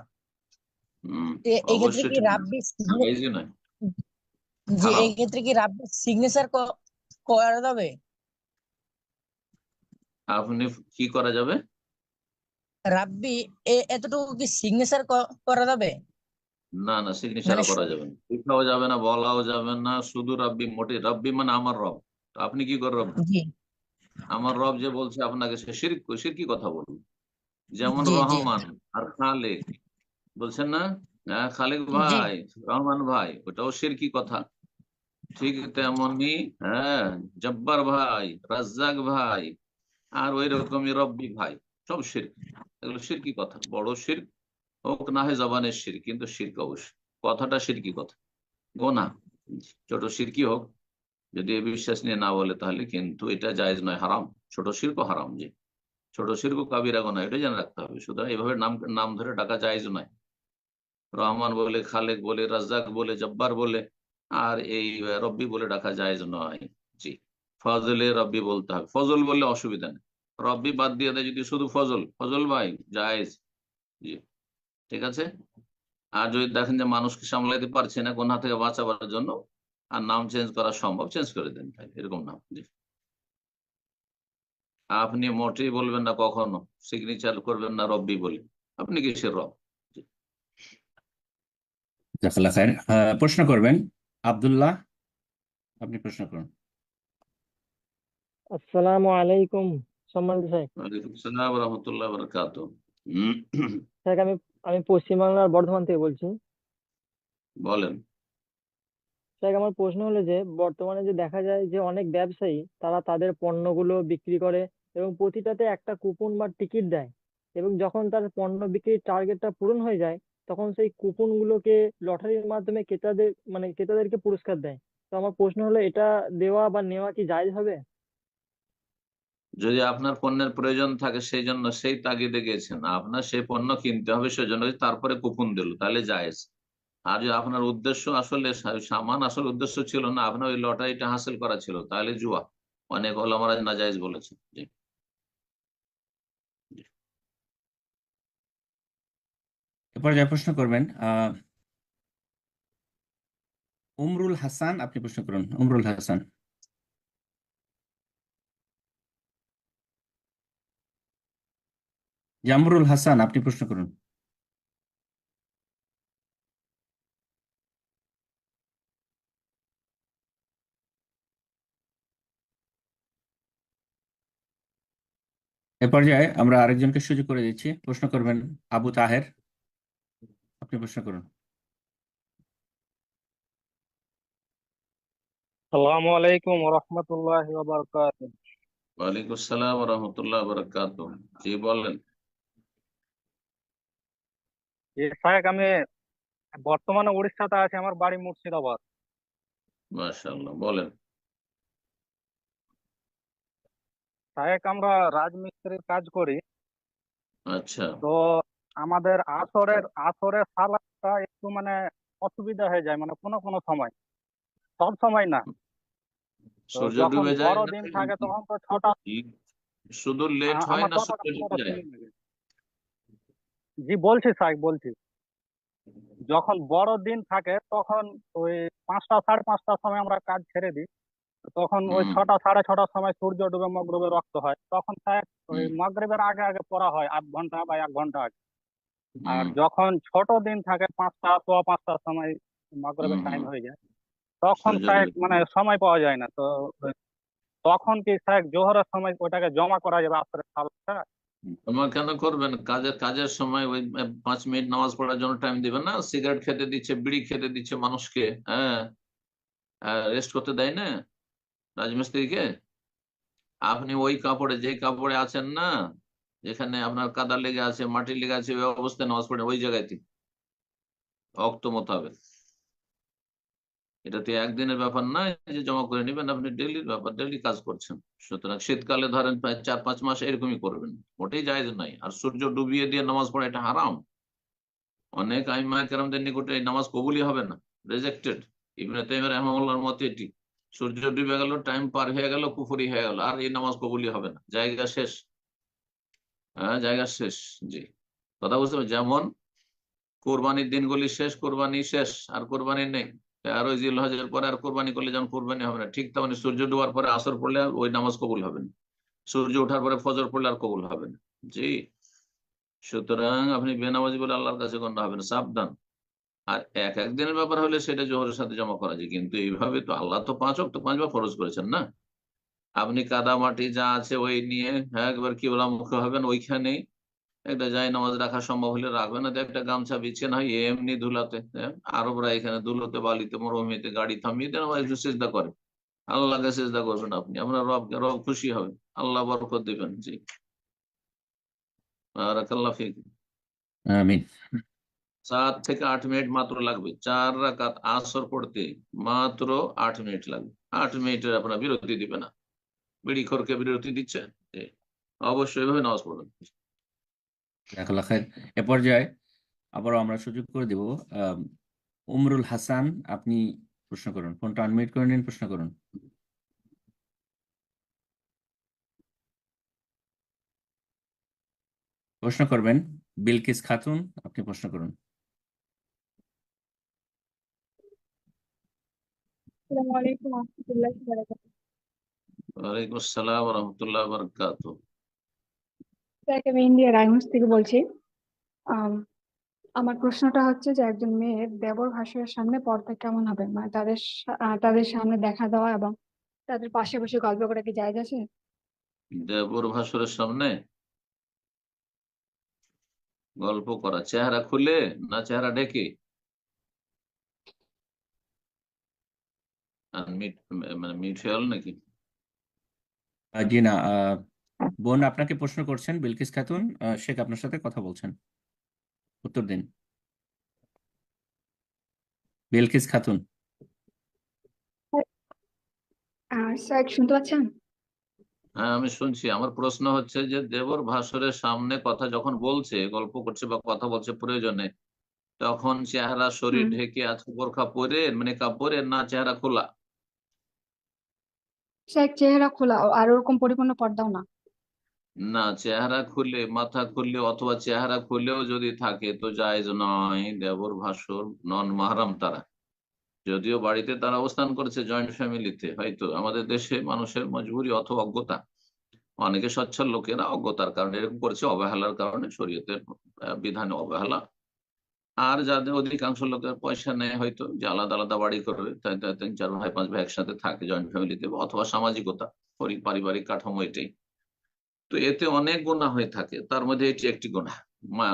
তে এই ক্ষেত্রে
অবশ্যই
কি
ঠিক না,
রাব্বি
জায়েজই নয়,
জি,
হারাম।
এই ক্ষেত্রে কি রাব্বি সিগনেচার করা যাবে?
আপনি কি করা যাবে?
রাব্বি এতটুকু কি সিগনেচার করা যাবে?
না না, সিগনেচারও
মানে
করা যাবে না, লেখাও যাবে না, বলাও যাবে না, শুধু রাব্বি। মোটে রাব্বি মানে আমার রব। তো আপনি কি করে রব?
জি
আমার রব যে বলছে আপনাকে, সে শিরকি কথা বলুন। যেমন
জি জি
রহমান আর খালেক বলছেন না, হ্যাঁ খালেক
জি
ভাই, রহমান ভাই, ওটাও শিরকি কথা। ঠিক তেমনি হ্যাঁ, জব্বার ভাই, রাজ্জাক ভাই, আর ওই রকমই রব্বি ভাই, সব শিরক। এগুলো শিরকি কথা, বড় শিরক হোক না হয় জবানের শিরক, কিন্তু শিরক অবশ্যই, কথাটা শিরকি কথা, গোনা। ছোট শিরকি হোক, যদি এ বিশ্বাস নিয়ে না বলে তাহলে কিন্তু এটা জায়েজ নয়, হারাম। ছোট শিরক হারাম, জি। ছোট শিরক কাবিরা গোনা, এটা জেনে রাখতে হবে। সুতরাং এভাবে নাম নাম ধরে ডাকা জায়েজ নয়। রহমান বলে, খালেক বলে, রাজ্জাক বলে, জব্বার বলে, আর এই রব্বি বলে ডাকা জায়েজ নয়, জি। ফজলে রব্বি বলতে হবে, ফজল বললে অসুবিধা নেই। রব্বি বাদ দিয়ে দেয় যদি শুধু ফজল, ফজল ভাই, জায়েজ, জি, ঠিক আছে। আর যদি দেখেন যে মানুষকে সামলাইতে পারছে না, গুনাহ থেকে বাঁচাবার জন্য, আর নাম চেঞ্জ করা সম্ভব, চেঞ্জ করে দেন ভাই, এরকম নাম, জি। আপনি মোটেই বলবেন না কখনো, সিগনেচার করবেন না রব্বি বলে। আপনি কিসের রব? জি।
জাযাকাল্লাহ খায়ের। প্রশ্ন করবেন আব্দুল্লাহ, আপনি প্রশ্ন করুন।
আসসালামু আলাইকুম সম্মানিত স্যার।
ওয়ালাইকুম আসসালাম রহমতুল্লাহ বরকাত।
স্যার আমি আমি পশ্চিমবাংলার বর্ধমান থেকে বলছি।
বলেন।
স্যার আমার প্রশ্ন হলো যে বর্তমানে যে দেখা যায় যে অনেক ব্যবসায়ী তারা তাদের পণ্যগুলো বিক্রি করে এবং প্রতিটাতে একটা কুপন বা টিকিট দেয়, এবং যখন তার পণ্য বিক্রির টার্গেটটা পূরণ হয়ে যায় তখন সেই কুপন গুলোকে লটারির মাধ্যমে ক্রেতাদেরকে পুরস্কার দেয়। তো আমার প্রশ্ন হলো, এটা দেওয়া বা নেওয়া কি জায়েজ হবে?
যদি আপনার পণ্যের প্রয়োজন থাকে, সেই জন্য সেই তাগিদে গেছেন, আপনার সেই পণ্য কিনতে হবে সেজন্য, তারপরে কুপন দিল, তাহলে জায়েজ। আর যদি আপনার উদ্দেশ্য আসলে সামান, আসল উদ্দেশ্য ছিল না, আপনার ওই লটারিটা হাসিল করা ছিল, তাহলে জুয়া। অনেক ওলামারা নাজায়েজ বলেছে, জি।
এ পর্যায়ে প্রশ্ন করবেন উমরুল হাসান, আপনি প্রশ্ন করুন। উমরুল হাসান। জামরুল হাসান, আপনি প্রশ্ন করুন। এ পর্যায়ে আমরা আরেকজনকে সুযোগ করে দিচ্ছি, প্রশ্ন করবেন আবু তাহের, আপনি প্রশ্ন করুন।
আসসালামু আলাইকুম রহমতুল্লাহি ওয়া বারাকাতুহু।
ওয়ালাইকুম আসসালাম রহমতুল্লাহ বরকাত, জি বলেন।
সাহেব আমি বর্তমানে উড়িষ্যাতে আছি, আমার বাড়ি মুর্শিদাবাদ।
মাশাআল্লাহ, বলেন।
সাহেব আমরা রাজমিস্ত্রির কাজ করি।
আচ্ছা।
তো আমাদের আসরের সালাদটা একটু অসুবিধা হয়ে যায়, কোনো কোনো সময়, সব সময় না। তো
সূর্য
যখন
ডুবে যায় না,
বড়দিন থাকে তখন তো ছটা।
শুধু লেট হয়
আমার
না,
কথাটা
সূর্য
পুরোটা
ডুবে যায়?
শুনুন আগে। জি বলছি সাহেব, বলছি যখন বড় দিন থাকে তখন ওই 5টা 5:30টার সময় আমরা কাজ ছেড়ে দিই। তখন ওই
হুম
6টা 6:30টার সময় সূর্য ডুবে মগরিবে রক্ত হয়, তখন সাহেব ওই
হুম
মাগরিবের আগে আগে পড়া হয়, 8 ঘন্টা বা 1 ঘন্টা আগে। আর
হুম
যখন ছোট দিন থাকে 5টা 5:15টার সময়
হুম
মাগরিবের টাইম
হুম।
হয়ে যায়, তখন
সূর্য
সাহেব
ডুবে যায়।
সময় পাওয়া যায় না। তো তখন কি সাহেব জোহরের সময় ওটাকে জমা করা যাবে আসরের সালাতটা?
তোমার কেন করবেন? কাজের কাজের সময় ওই 5 মিনিট নামাজ পড়ার জন্য টাইম দিবেন না? সিগারেট খেতে দিচ্ছে, বিড়ি খেতে দিচ্ছে মানুষকে, হ্যাঁ, রেস্ট করতে দেয় না রাজমিস্ত্রিকে? আপনি ওই কাপড়ে, যে কাপড়ে আছেন না, যেখানে আপনার কাদা লেগে আছে, মাটি লেগে আছে, ওই অবস্থায় নামাজ পড়েন ওই জায়গায়। অক্ত মোতাবেক। এটাতে একদিনের ব্যাপার না যে জমা করে নেবেন, আপনি ডেইলির ব্যাপার, ডেইলি কাজ করছেন। সুতরাং শীতকালে ধরেন প্রায় 4-5 মাস এরকমই করবেন, মোটেই জায়েজ নাই। আর সূর্য ডুবিয়ে দিয়ে নামাজ পড়া এটা হারাম। অনেক আইম্মায়ে কেরামদের নিকটে এই নামাজ কবুলই হবে না, রিজেক্টেড। ইবনে তাইমিয়া রাহিমাহুল্লাহর মতে এটি, সূর্য ডুবে গেল, টাইম পার হয়ে গেল, কুফরি হয়ে গেল, আর এই নামাজ কবুলই হবে না, জায়গা শেষ। হ্যাঁ, জায়গা শেষ। জি, কথা বুঝতে পারছেন? যেমন কোরবানির দিনগুলি শেষ, কোরবানি শেষ, আর কোরবানি নেই। আর ওই জিলহজের পরে আর কোরবানি করলে যেমন কোরবানি হবে না, ঠিক তেমনি সূর্য ডোবার পরে আসর পড়লে ওই নামাজ কবুল হবে না, সূর্য ওঠার পরে ফজর পড়লে আর কবুল হবে না। জি, সুতরাং আপনি বেনামাজি বলে আল্লাহর কাছে গণ্য হবে না, সাবধান। আর এক এক দিনের ব্যাপার হলে সেটা জোহরের সাথে জমা করা যায়, কিন্তু এইভাবে তো আল্লাহ তো 5 ওয়াক্ত 5 বার ফরজ করেছেন না। আপনি কাদা মাটি যা আছে ওই নিয়ে, হ্যাঁ, একবার কিবলা মুখে হবেন, ওইখানেই একটা জায় নামাজ রাখা সম্ভব হলে রাখবেন, না তো একটা গামছা বিছিয়ে না হয় এমনি ধুলাতে, হ্যাঁ, আরবরা এখানে ধুলোতে, বালিতে, মরুভূমিতে গাড়ি থামিয়ে দেন, একটু সেজদা করে, আল্লাহকে সেজদা করবেন আপনি, আপনার রব খুশি হবে, আল্লাহ বরকত দিবেন। জি, বারাকাল্লাহ ফিক।
আমিন।
7 থেকে 8 মিনিট মাত্র লাগবে, 4 রাকাত আসর পড়তে মাত্র 8 মিনিট লাগবে। 8 মিনিটের আপনার বিরতি দিবে না, বিড়ি খোরকে বিরতি দিচ্ছে। জি, অবশ্যই এভাবে নামাজ পড়বেন।
জাযাকাল্লাহ খাইর। এ পর্যায়ে আবারও আমরা সুযোগ করে দিব উমরুল হাসান, আপনি প্রশ্ন করুন। ফোনটা আনমিউট করে নিন, প্রশ্ন করুন। প্রশ্ন করবেন বিলকিস খাতুন, আপনি প্রশ্ন করুন।
আসসালামু আলাইকুম ওয়া রাহমাতুল্লাহি ওয়া বারাকাতুহু।
ওয়ালাইকুম আসসালাম ওয়া রাহমাতুল্লাহি ওয়া বারাকাতুহু।
স্যার, আমি ইন্ডিয়া রায়গঞ্জ থেকে বলছি। আম, আমার প্রশ্নটা হচ্ছে যে একজন মেয়ের দেবর ভাসুরের সামনে পর্দা কেমন হবে, মানে তাদের সামনে দেখা দেওয়া এবং তাদের পাশে বসে গল্প করা কি জায়েজ আছে?
দেবর ভাসুরের সামনে গল্প করা, চেহারা খুলে না চেহারা ঢেকে? আর মানে মিট হয়ে গেল নাকি?
জি না, বোন আপনাকে প্রশ্ন করছেন, বিলকিস খাতুন, শেখ আপনার সাথে কথা বলছেন, উত্তর দিন। বিলকিস খাতুন।
স্যার, শুনতে পাচ্ছেন?
হ্যাঁ, আমি শুনছি। আমার প্রশ্ন হচ্ছে যে দেবর ভাসুরের সামনে কথা যখন বলছে, গল্প করছে বা কথা বলছে প্রয়োজনে, তখন চেহারা শরীর
হুম।
ঢেকে আছে, বোরখা পরে মানে কাপড়ে, না চেহারা খোলা?
স্যার, চেহারা খোলা আর ওরকম পরিপূর্ণ পর্দাও না।
না, চেহারা খুলে, মাথা খুললে অথবা চেহারা খুলেও যদি থাকে তো জায়েজ নয়। দেবর ভাসুর নন মাহরাম তারা, যদিও বাড়িতে তারা অবস্থান করেছে, জয়েন্ট ফ্যামিলিতে, হয়তো আমাদের দেশে মানুষের মজবুরি অথবা অজ্ঞতা, অনেকে সচ্ছল লোকেরা অজ্ঞতার কারণে এরকম করেছে, অবহেলার কারণে, শরীয়তের বিধানে অবহেলা। আর যাদের অধিকাংশ লোকের পয়সা নেই, হয়তো যে আলাদা আলাদা বাড়ি করবে, তাই 3-4 ভাই 5 ভাই একসাথে থাকে জয়েন্ট ফ্যামিলিতে, অথবা সামাজিকতা, পারিবারিক কাঠামো এটাই, তো এতে অনেক গুনাহ হয়ে থাকে, তার মধ্যে এটি একটি গুনাহ।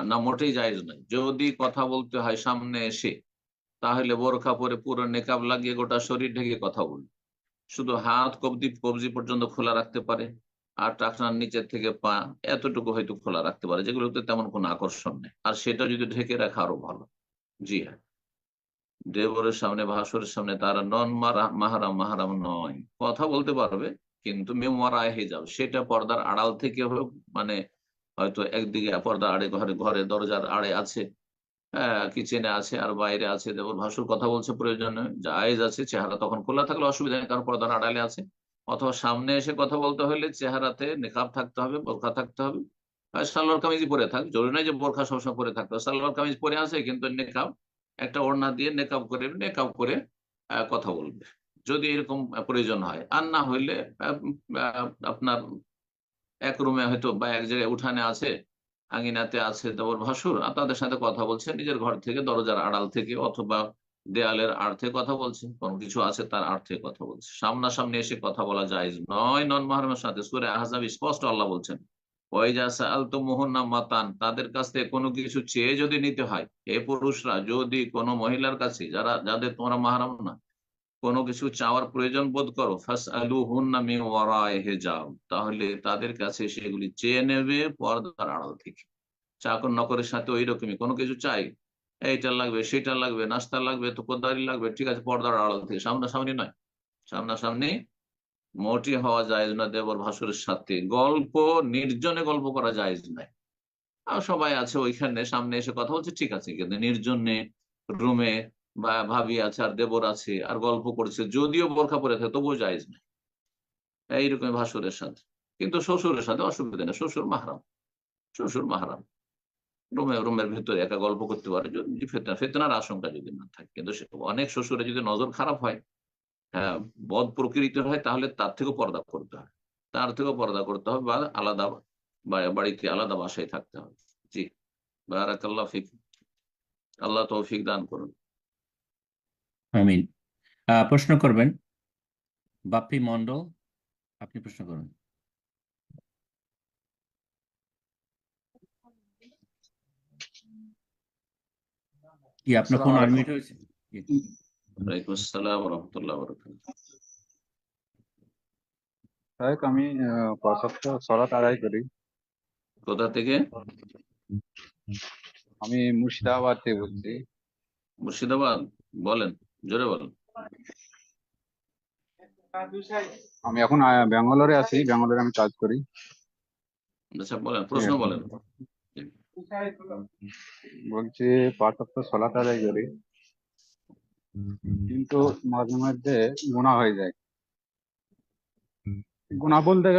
না, মোটেই জায়েজ নয়। যদি কথা বলতে হয় সামনে এসে, তাহলে বোরখা পরে পুরো নেকাব লাগিয়ে গোটা শরীর ঢেকে কথা বলবে, শুধু হাত কবজি পর্যন্ত খোলা রাখতে পারে, আর টাকনার নিচের থেকে পা এতটুকু হয়তো খোলা রাখতে পারে, যেগুলোতে তেমন কোনো আকর্ষণ নেই, আর সেটা যদি ঢেকে রাখা আরো ভালো। জি হ্যাঁ, দেবরের সামনে, ভাসুরের সামনে তারা নন মাহারাম, মাহারাম নয়। কথা বলতে পারবে, কিন্তু মেমোয়ারায় হিজাব, সেটা পর্দার আড়াল থেকে হোক, মানে হয়তো একদিকে পর্দা আড়ে, ঘরে দরজার আড়ে আছে, কিচেনে আছে, আর বাইরে আছে, দেবর ভাসুর কথা বলছে, প্রয়োজনে জায়েজ আছে। চেহারা তখন খোলা থাকলে অসুবিধা নেই, কারণ পর্দার আড়ালে আছে। অথবা সামনে এসে কথা বলতে হলে চেহারাতে নেকাব থাকতে হবে, বোরখা থাকতে হবে, আর সালোয়ার কামিজই পরে থাক, জরুরি নয় যে বোরখা সবসময় পরে থাকতে হবে। সালোয়ার কামিজ পরে আছে কিন্তু নেকাব, একটা ওড়না দিয়ে নেকাব করে কথা বলবে, যদি এরকম প্রয়োজন হয়। আর না হইলে আপনার এক রুমে হয়তো বা এক জায়গায় উঠানে আছে, আঙিনাতে আছে দেবর ভাসুর, আর তাদের সাথে কথা বলছে নিজের ঘর থেকে, দরজার আড়াল থেকে, অথবা দেয়ালের আড় থেকে কথা বলছে, কোনো কিছু আছে তার আড় থেকে কথা বলছে। সামনাসামনি এসে কথা বলা জায়েজ নয় নন মাহরামের সাথে। সূরা আহজাব স্পষ্ট আল্লাহ বলছেন, ওয়াইজা সাআলতুমুহুন্না মাতান, তাদের কাছ থেকে কোনো কিছু চেয়ে যদি নিতে হয়, হে পুরুষরা, যদি কোনো মহিলার কাছে, যাদের তোমরা মাহরাম না, কোনো কিছু চাওয়ার প্রয়োজন বোধ করো, ফাসআলুহুন্না মিন ওয়ারাই হিজাব, তাহলে তাদের কাছে সেগুলি চেয়ে নেবে পর্দার আড়াল থেকে। চাকর নকরের সাথে ওই রকমই কোনো কিছু চাই, এইটা লাগবে, সেটা লাগবে, নাস্তা লাগবে, তো কোদারি লাগবে, ঠিক আছে, পর্দার আড়াল থেকে, সামনাসামনি নয়। সামনাসামনি মোটি হওয়া যায় না দেবর ভাসুরের সাথে। গল্প, নির্জনে গল্প করা যায় নাই। আর সবাই আছে ওইখানে, সামনে এসে কথা বলছে, ঠিক আছে, কিন্তু নির্জনে রুমে বা ভাবি আছে আর দেবর আছে আর গল্প করছে, যদিও বোরখা পরে থাকে তবুও জায়েজ নাই এইরকম ভাসুরের সাথে। কিন্তু শ্বশুরের সাথে অসুবিধা নেই, শ্বশুর মাহরাম রুমের ভিতরে একা গল্প করতে পারে, যদি ফেতনার আশঙ্কা যদি না থাকে। কিন্তু অনেক শ্বশুরে যদি নজর খারাপ হয়, হ্যাঁ, বদ প্রকৃতির হয়, তাহলে তার থেকেও পর্দা করতে হবে, বা আলাদা বাড়িতে আলাদা বাসায় থাকতে হবে। জি, বারাকাল্লাহ ফিক। আল্লাহ তৌফিক দান করুন।
আমিন। প্রশ্ন করবেন বাপ্পি মন্ডল, আপনি প্রশ্ন করুন। কি আপনার ফোন
আসসালামু আলাইকুম।
আনমিউট হয়েছে? জি।
ওয়ালাইকুম আসসালাম ওয়া রাহমাতুল্লাহি ওয়া বারাকাতুহু।
সাহেব, আমি ৫ ওয়াক্ত সালাত আদায় করি।
কোথা থেকে?
আমি মুর্শিদাবাদ থেকে বলছি।
মুর্শিদাবাদ, বলেন, জোরে বলেন।
আমি এখন ব্যাঙ্গালোরে আছি, ব্যাঙ্গালোরে আমি কাজ করি।
আচ্ছা, বলেন,
ঠিক
প্রশ্ন
আছে,
বলেন।
বলছি ৫ ওয়াক্ত সালাত আদায় করি, কিন্তু মাঝে মধ্যে গুনাহ হয়ে যায়। গুনাহ বলতে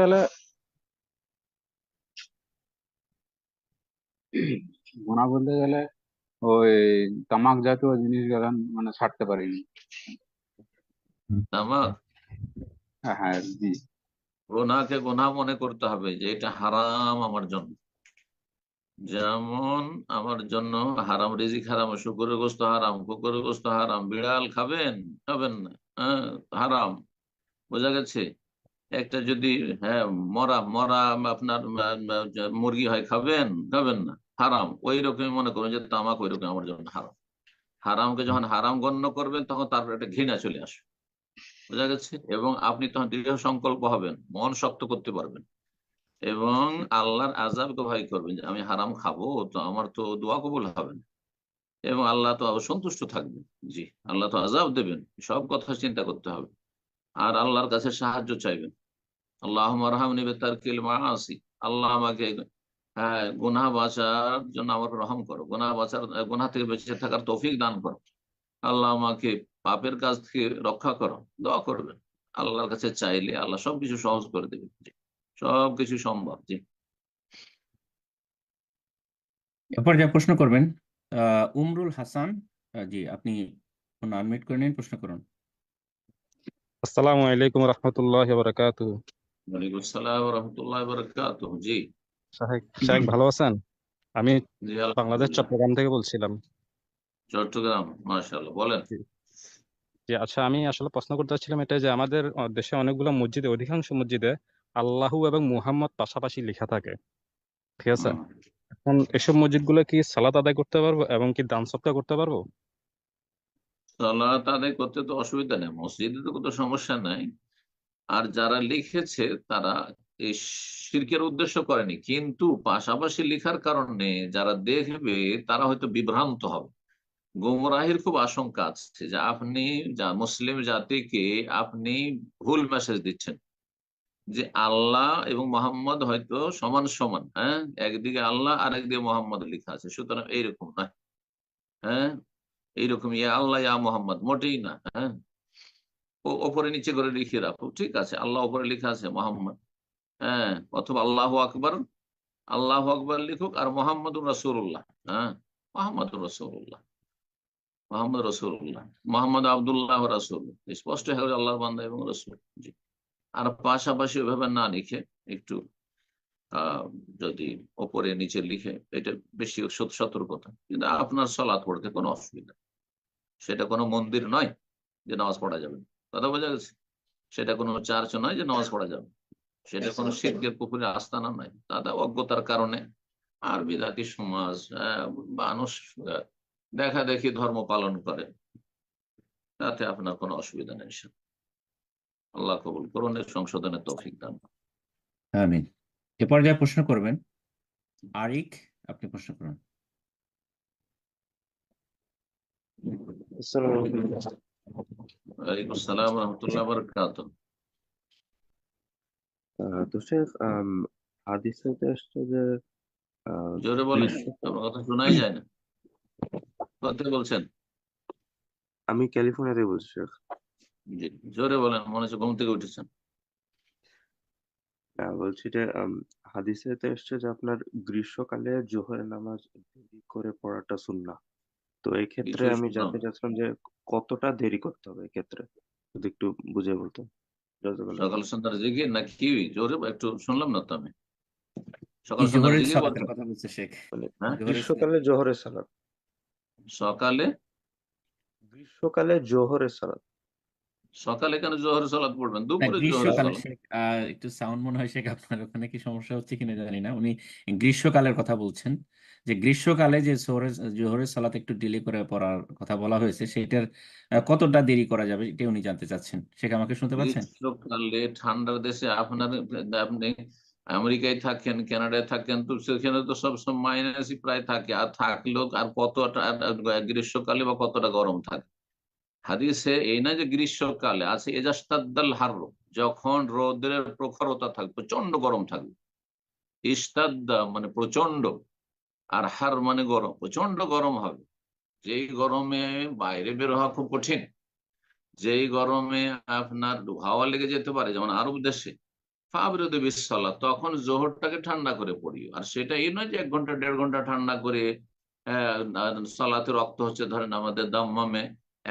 গেলে ওই তামাক জাতীয় জিনিসগুলো মানে ছাড়তে পারিনি।
তামাক
হ্যাঁ হ্যাঁ, জি।
গোনাকে গোনা মনে করতে হবে যে এটা হারাম আমার জন্য। যেমন আমার জন্য হারাম, রিজিক হারাম, শুকরের গোস্ত হারাম, কুকুরের গোস্ত হারাম, বিড়াল খাবেন খাবেন না, হ্যাঁ, হারাম। বোঝা গেছে? একটা যদি, হ্যাঁ, মরা মরা আপনার মুরগি হয়, খাবেন খাবেন না, হারাম। ওই রকমই মনে করুন যে তামাক ওই রকম আমার জন্য হারাম। হারামকে যখন হারাম গণ্য করবেন, তখন তারপর একটা ঘৃণা চলে আসবে। বোঝা গেছে? এবং আপনি তখন দৃঢ় সংকল্প হবেন, মন শক্ত করতে পারবেন, এবং আল্লাহর আযাবকে ভয় করবেন যে আমি হারাম খাবো তো আমার তো দোয়া কবুল হবে না, এবং আল্লাহ তো অসন্তুষ্ট থাকবেন। জি, আল্লাহ তো আযাব দেবেন, সব কথা চিন্তা করতে হবে। আর আল্লাহর কাছে সাহায্য চাইবেন। আল্লাহুম্মা আরহামনি বিতারকিল মাআসি, আল্লাহ আমাকে, হ্যাঁ, গুনাহ বাঁচার জন্য আমার রহম করো, গুনাহ থেকে বেঁচে থাকার তৌফিক দান করো, আল্লাহ আমাকে পাপের কাজ থেকে রক্ষা করো, দোয়া করবেন। আল্লাহর কাছে চাইলে আল্লাহ সবকিছু সহজ করে দেবেন। জি, সবকিছু সম্ভব। জি,
এরপর যা প্রশ্ন করবেন উমরুল হাসান, জি, আপনি ফোন আনমিউট করে নিন, প্রশ্ন করুন।
আসসালামু আলাইকুম রহমতুল্লাহ বারাকাতুহু।
ওয়ালাইকুম আসসালাম ওয়া রাহমাতুল্লাহি ওয়া বারাকাতুহু। জি,
শাহেক ভালো আছেন? আমি
জি,
বাংলাদেশ
আলহামদুলিল্লাহ।
চট্টগ্রাম থেকে বলছিলাম।
চট্টগ্রাম, মাশাআল্লাহ, বলেন।
জি জি, আচ্ছা, আমি আসলে প্রশ্ন করতে চাচ্ছিলাম এটা যে আমাদের দেশে অনেকগুলো মসজিদে, অধিকাংশ মসজিদে আল্লাহু এবং মুহাম্মদ পাশাপাশি লেখা থাকে, ঠিক আছে?
হুম।
এখন এসব মসজিদগুলো কি সালাত আদায় করতে পারবো এবং কি দান সদকা করতে পারবো?
সালাত আদায় করতে তো অসুবিধা নেই, মসজিদে তো কোনো সমস্যা নাই। আর যারা লিখেছে তারা এই শিরকের উদ্দেশ্য করেনি, কিন্তু পাশাপাশি লেখার কারণে যারা দেখবে তারা হয়তো বিভ্রান্ত হবে। গুমরাহির খুব আশঙ্কা আছে যে আপনি মুসলিম জাতিকে আপনি ভুল মেসেজ দিচ্ছেন যে আল্লাহ এবং মোহাম্মদ হয়তো সমান সমান, হ্যাঁ, একদিকে আল্লাহ আর একদিকে মোহাম্মদ লেখা আছে, সুতরাং এইরকম না, হ্যাঁ, এইরকম ইয়া আল্লাহ ইয়া মোহাম্মদ মোটেই না, হ্যাঁ, ওপরে নিচে করে লিখে রাখো, ঠিক আছে, আল্লাহ ওপরে লেখা আছে মোহাম্মদ, হ্যাঁ, অথবা আল্লাহ আকবর লিখুক আর মোহাম্মদুর রাসূলুল্লাহ, হ্যাঁ, মোহাম্মদুর রাসূলুল্লাহ, মোহাম্মদ রাসূলুল্লাহ, মোহাম্মদ আব্দুল্লাহ রাসূল, স্পষ্ট হয়ে গেল আল্লাহর বান্দা এবং রাসূল। জি, আর পাশাপাশি ওইভাবে না লিখে একটু আহ যদি ওপরে নিচে লিখে, এটা বেশি সতর্কতা। কিন্তু আপনার সালাত পড়তে কোনো অসুবিধা, সেটা কোনো মন্দির নয় যে নামাজ পড়া যাবে না। কথা বোঝা গেছে? সেটা কোনো চার্চ নয় যে নামাজ পড়া যাবে, সেটা কোনো শিরকের পুকুরে আস্তানা নয়। তাদের অজ্ঞতার কারণে আর বিদাতি সমাজ, মানুষ দেখা দেখি ধর্ম পালন করে, তাতে আপনার কোনো অসুবিধা নেই। আল্লাহ কবুল করুন, এর সংশোধনের তৌফিক দান।
আমিন। এরপর যা প্রশ্ন করবেন আরিক, আপনি প্রশ্ন করুন।
আসসালামু আলাইকুম।
ওয়ালাইকুম আসসালাম রহমতুল্লাহ বারাকাতুহ।
তো শেখ, হাদিসেতে আসছে যে
জোরে বলেন,
গ্রীষ্ম,
আপনার কথা শোনাই যায় না। কোথায় বলছেন?
আমি ক্যালিফোর্নিয়াতে বলছি শেখ।
জি, জোরে বলেন, মনে হচ্ছে ঘুম থেকে উঠেছেন।
বলছি যে হাদিসেতে এসছে যে আপনার গ্রীষ্মকালে জোহরের নামাজ দেরি করে পড়াটা সুন্নাহ। তো এই ক্ষেত্রে
কিছুই
আমি
শুনলাম
জানতে
না।
চাচ্ছিলাম যে কতটা দেরি করতে হবে এই ক্ষেত্রে, যদি একটু বুঝে বলতেন। জাযাকাল্লাহ
সকাল
খাইর।
সন্ধ্যার জিকির না কি? জোরে একটু শুনলাম না তো আমি।
কি
সকাল সন্ধ্যার
জোহরের
জিকির
সালাতের
বলছেন?
কথা বলছে শেখ?
মানে
হ্যাঁ,
জোহরের
গ্রীষ্মকালে জোহরের সালাত,
সকালে।
গ্রীষ্মকালে জোহরের সালাত।
সকালে কেন জোহরের সালাত পড়বেন?
না,
দুপুরে জোহরের
গ্রীষ্মকালে
সালাত।
শেখ, একটু সাউন্ড মনে হয় শেখ আপনার ওখানে কি সমস্যা হচ্ছে কিনা জানি না। উনি গ্রীষ্মকালের কথা বলছেন, যে গ্রীষ্মকালে যে জোহরের সালাত একটু ডিলে করে পড়ার কথা বলা হয়েছে, সেটার কতটা দেরি করা যাবে এটা উনি জানতে চাচ্ছেন। শেখ আমাকে শুনতে পাচ্ছেন?
গ্রীষ্মকালে ঠান্ডার দেশে আপনি আমেরিকায় থাকেন, কানাডায় থাকেন, তো সেখানে তো সব মাইনাসই প্রায় থাকে। আর থাকলেও আর কতটা গ্রীষ্মকালে বা কতটা গরম থাকে? হাদিসে এই না যে গ্রীষ্মকালে আছে এজাস্তাদ্দাল হার, যখন রোদের প্রখরতা থাকবে, প্রচন্ড গরম থাকবে। ইস্তাদ্দা মানে প্রচন্ড, আর হার মানে গরম, প্রচন্ড গরম হবে। যেই গরমে বাইরে বের হওয়া খুব কঠিন, যেই গরমে আপনার হাওয়া লেগে যেতে পারে, যেমন আরব দেশে, ফাবরুদু বিসসালাত, তখন জোহরটাকে ঠান্ডা করে পড়িও। আর সেটা এই নয় যে 1 ঘন্টা 1.5 ঘন্টা ঠান্ডা করে সালাতে রক্ত হচ্ছে, ধরেন আমাদের দাম্মামে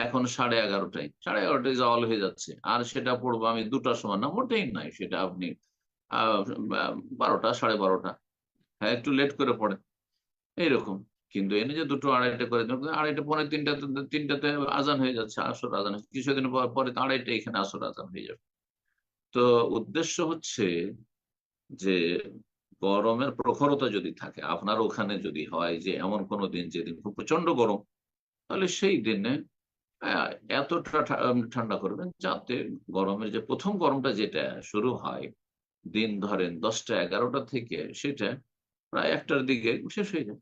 এখন 11:30টায়, 11:30টায় জাওয়াল হয়ে যাচ্ছে, আর সেটা পড়বো আমি 2টার সময়, না, মোটেই নাই। সেটা আপনি 12টা 12:30, হ্যাঁ একটু লেট করে পড়েন এইরকম। কিন্তু এনে যে 2টো 2:30 করে দেন, 2:30 পৌনে 3টাতে আজান হয়ে যাচ্ছে, আসর আজান হচ্ছে, কিছুদিন পরে তো 2:30 এখানে আসর আজান হয়ে যাবে। তো উদ্দেশ্য হচ্ছে যে গরমের প্রখরতা যদি থাকে, আপনার ওখানে যদি হয় যে এমন কোনো দিন যেদিন খুব প্রচন্ড গরম, তাহলে সেই দিনে আহ, এতটা ঠান্ডা করবেন যাতে গরমের যে প্রথম গরমটা যেটা শুরু হয়, দিন ধরেন 10টা 11টা থেকে, সেটা প্রায় 1টার দিকে শেষ হয়ে যায়।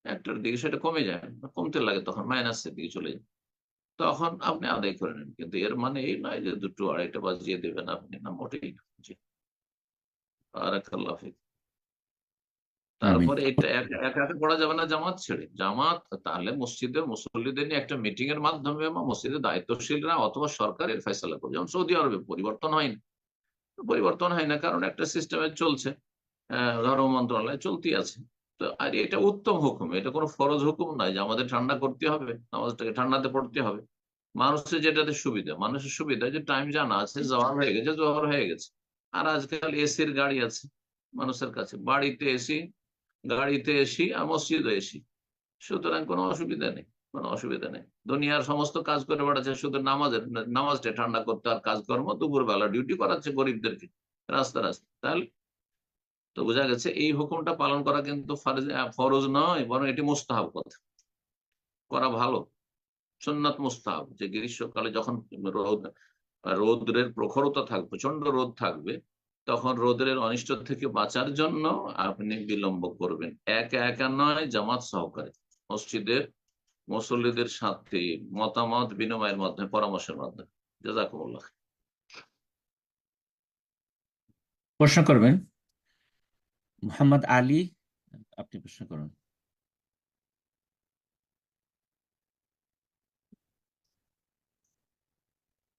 1টার দিকে সেটা কমে যায়, কমতে লাগে, তখন মাইনাসের দিকে চলে যায়। তখন আপনি আদায় করে নেন। কিন্তু এর মানে এই নয় যে 2টো 2:30 বাজিয়ে দেবেন আপনি, না, মোটেই না। জি, বারাকাল্লাহ ফিক।
আমিন।
তারপরে এটা একা একা পড়া যাবে না, জামাত ছেড়ে। জামাত তাহলে মসজিদে মুসল্লিদের নিয়ে একটা মিটিং এর মাধ্যমে বা মসজিদের দায়িত্বশীলরা অথবা সরকারের ফয়সালা করবে। যেমন সৌদি আরবে পরিবর্তন হয় না, পরিবর্তন হয় না কারণ একটা সিস্টেমে চলছে, ধর্ম মন্ত্রণালয় চলতি আছে। তো আর এটা উত্তম হুকুম, এটা কোনো ফরজ হুকুম নয় যে আমাদের ঠান্ডা করতে হবে, নামাজটাকে ঠান্ডাতে পড়তে হবে। মানুষের যেটাতে সুবিধা, মানুষের সুবিধা যে টাইম জানা আছে, জোহর হয়ে গেছে, জোহর হয়ে গেছে। আর আজকাল এসির গাড়ি আছে মানুষের কাছে, বাড়িতে এসি, গাড়িতে এসি, আর মসজিদে এসি। সুতরাং কোনো অসুবিধা নেই, কোনো অসুবিধা নেই। দুনিয়ার সমস্ত কাজ করে বেড়াচ্ছে, শুধু নামাজটা ঠান্ডা করতে আর কাজকর্ম দুপুর বেলা ডিউটি করাচ্ছে গরিবদেরকে রাস্তা রাস্তা। তাহলে তো বোঝা গেছে এই হুকুমটা পালন করা কিন্তু ফরজ নয়, বরং এটি মুস্তাহাব কথা, করা ভালো, সুন্নাত মুস্তাহাব। যে গ্রীষ্মকালে যখন রোদের প্রখরতা থাকবে, প্রচন্ড রোদ থাকবে, তখন রোদের অনিষ্ট থেকে বাঁচার জন্য আপনি বিলম্ব করবেন, একা একা নয়, জামাত সহকারে মসজিদের মুসল্লিদের সাথে মতামত বিনিময়ের মাধ্যমে, পরামর্শের মাধ্যমে। জাযাকুমুল্লাহ।
প্রশ্ন করবেন মোহাম্মদ আলী, আপনি প্রশ্ন করুন।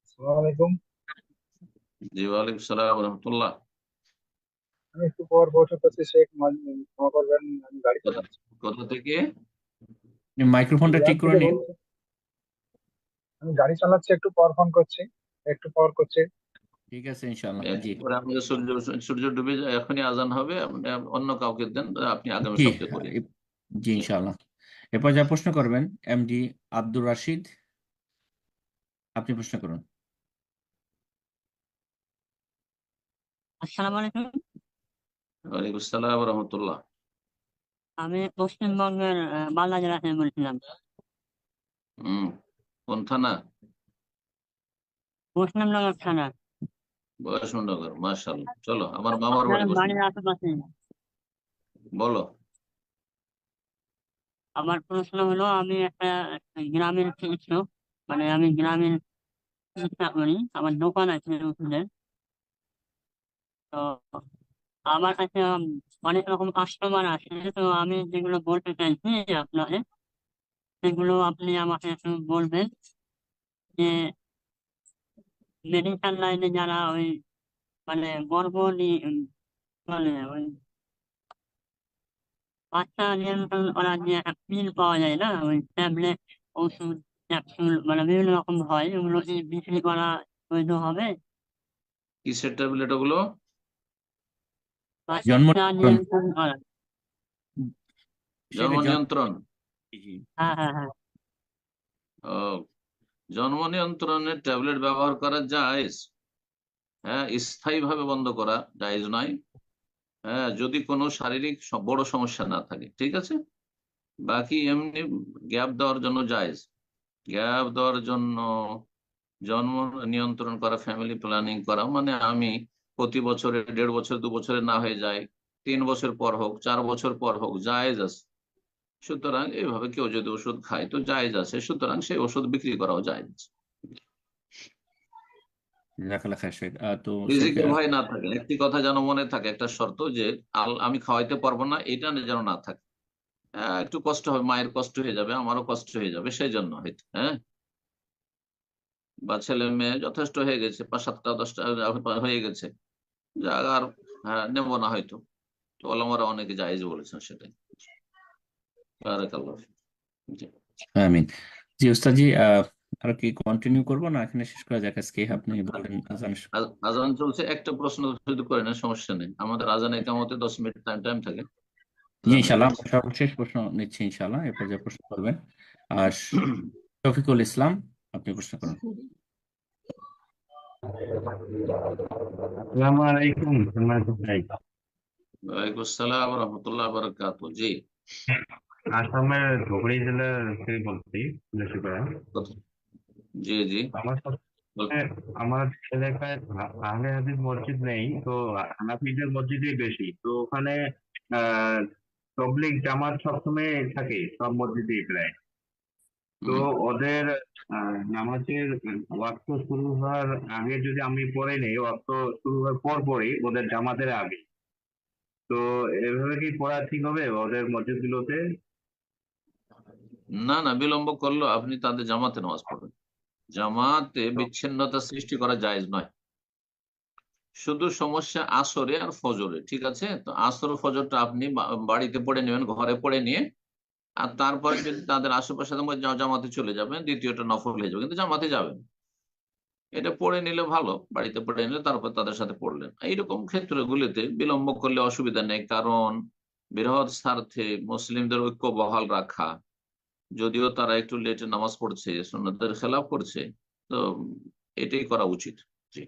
আসসালামু আলাইকুম।
জি, ওয়ালাইকুম সালাম রহমতুল্লাহ।
আমি একটু পর বসে করছি শেখ, ক্ষমা করবেন, আমি গাড়ি
কোথা
চালাচ্ছি।
কোথা থেকে?
মাইক্রোফোনটা ঠিক
রিয়াদ
করে
থেকে
নিন।
বলছি, আমি গাড়ি চালাচ্ছি, একটু পর ফোন করছি, একটু পর করছি।
ঠিক আছে, ইনশাআল্লাহ। জি
এরপরে আমাদের সূর্য সূর্য ডুবে যায়, এখনই আজান হবে, আপনি অন্য কাউকে দেন, আপনি আগামী
জি
সপ্তাহে করিয়ে দেন।
জি ইনশাআল্লাহ। এরপর যা প্রশ্ন করবেন এমডি আব্দুর রাশিদ, আপনি প্রশ্ন করুন।
আসসালামু আলাইকুম।
ওয়ালাইকুম আসসালাম রহমতুল্লাহ।
আমি পশ্চিমবঙ্গের মালদা জেলা থেকে বলছিলাম।
হম, কোন থানা?
মুসলিমনগর থানা।
বয়সনগর, মাশাআল্লাহ। চলো, আমার মামার
আপনার
বাড়ি
বাড়ির
বসুন।
আশেপাশে।
বলো।
আমার প্রশ্ন হলো, আমি একটা গ্রামের কৃষক, মানে আমি গ্রামের চিকিৎসা করি, আমার দোকান আছে ওষুধের। তো আমার কাছে অনেক রকম কাস্টমার আছে, তো আমি যেগুলো বলতে চাইছি আপনাকে, সেগুলো আপনি আমাকে একটু বলবেন যে মেডিকেল লাইনে যারা ওই মানে বলে ওই বাচ্চা নিয়ন্ত্রণ করার যে একটা পিল পাওয়া যায় না, ওই ট্যাবলেট, ওষুধ, ক্যাপসুল, মানে বিভিন্ন রকম হয়, ওগুলো কি বিক্রি করা বৈধ হবে?
কিসের ট্যাবলেট ওগুলো?
জন্ম
বাচ্চা নিয়ন্ত্রণ করা।
জন্ম নিয়ন্ত্রণ?
হ্যাঁ হ্যাঁ হ্যাঁ।
ও, জন্ম নিয়ন্ত্রণের ট্যাবলেট ব্যবহার করা জায়েজ, হ্যাঁ, স্থায়ী ভাবে বন্ধ করা জায়েজ নয়। হ্যাঁ, যদি কোনো শারীরিক বড় সমস্যা না থাকে, ঠিক আছে। বাকি এমনি গ্যাপ দেওয়ার জন্য জায়েজ। গ্যাপ দেওয়ার জন্য জন্ম নিয়ন্ত্রণ করা, ফ্যামিলি প্ল্যানিং করা, মানে আমি প্রতি বছরে 1.5 বছর 2 বছরে না হয়ে যায়, 3 বছর পর হোক, 4 বছর পর হোক, জায়েজ আছে। সুতরাং এইভাবে কেউ যদি ওষুধ খায় তো জায়েজ আছে, সুতরাং সেই ওষুধ বিক্রি করাও জায়েজ আছে।
জাজাকাল্লাহ খায়ের শেখ। তো শেখ,
রিজিকের ভয় না থাকে, একটি কথা যেন মনে থাকে, একটা শর্ত যে আমি খাওয়াইতে পারবো না, এটা যেন না থাকে। একটু কষ্ট হবে, মায়ের কষ্ট হয়ে যাবে, আমারও কষ্ট হয়ে যাবে, সেই জন্য হয়তো, হ্যাঁ, বা ছেলে মেয়ে যথেষ্ট হয়ে গেছে, 5-7টা 10টা হয়ে গেছে, যা আর নেবো না হয়তো। তো ওলামারা অনেকে জায়েজ বলেছেন সেটাই। বারাকাল্লাহ ফিক। জি।
আমিন। জি উস্তাদজি, আর কি কন্টিনিউ করবো না এখানে শেষ করা যাক আজকে? আপনি বললেন আজান।
আজান চলছে, একটা প্রশ্ন শুধু করে নেন, সমস্যা নেই। আমাদের আজান একামতে 10 মিনিট টাইম থাকে।
জি
আজান হয়ে
ইনশাল্লাহ,
গেছে।
আমরা সর্বশেষ প্রশ্ন নিচ্ছি ইনশাল্লাহ, এরপর যে প্রশ্ন করবেন। আর শফিকুল ইসলাম, আপনি প্রশ্ন করুন।
আসসালামু আলাইকুম সম্মানিত ভাই।
ওয়ালাইকুম আসসালাম রহমতুল্লাহ বারাকাতু। জি,
আসামের ধুবড়ী জেলা থেকে বলছি, লক্ষ্মীপাড়া।
জি জি,
আমার এলাকায় আহলে হাদিস মসজিদ নেই, তো হানাফিদের মসজিদই বেশি। তো ওখানে আহ তাবলীগ জামাত সবসময় থাকে সব মসজিদেই প্রায়। তো ওদের নামাজের ওয়াক্ত শুরু হওয়ার আগে যদি আমি পড়ে নেই, ওয়াক্ত শুরু হওয়ার পর পরই ওদের জামাতের আগে। তো এভাবে কি পড়া ঠিক হবে ওদের মসজিদগুলোতে?
না না, বিলম্ব করলেও আপনি তাদের জামাতে নামাজ পড়বেন। জামাতে বিচ্ছিন্নতা সৃষ্টি করা জায়েজ নয়। শুধু সমস্যা আসরে আর ফজরে, ঠিক আছে। তো আসর ফজরটা আপনি বাড়িতে পড়ে নেবেন, ঘরে পড়ে নিয়ে, আর তারপরে যদি তাদের আশেপাশে জামাতে চলে যাবেন, দ্বিতীয়টা নফল হয়ে যাবে, কিন্তু জামাতে যাবেন। এটা পড়ে নিলে ভালো, বাড়িতে পড়ে নিলে তারপর তাদের সাথে পড়লেন। এইরকম ক্ষেত্রগুলিতে বিলম্ব করলে অসুবিধা নেই, কারণ বৃহৎ স্বার্থে মুসলিমদের ঐক্য বহাল রাখা, যদিও তারা একটু লেটে নামাজ পড়ছে, সুন্নতের খেলাফ করছে, তো এটাই করা উচিত। জি,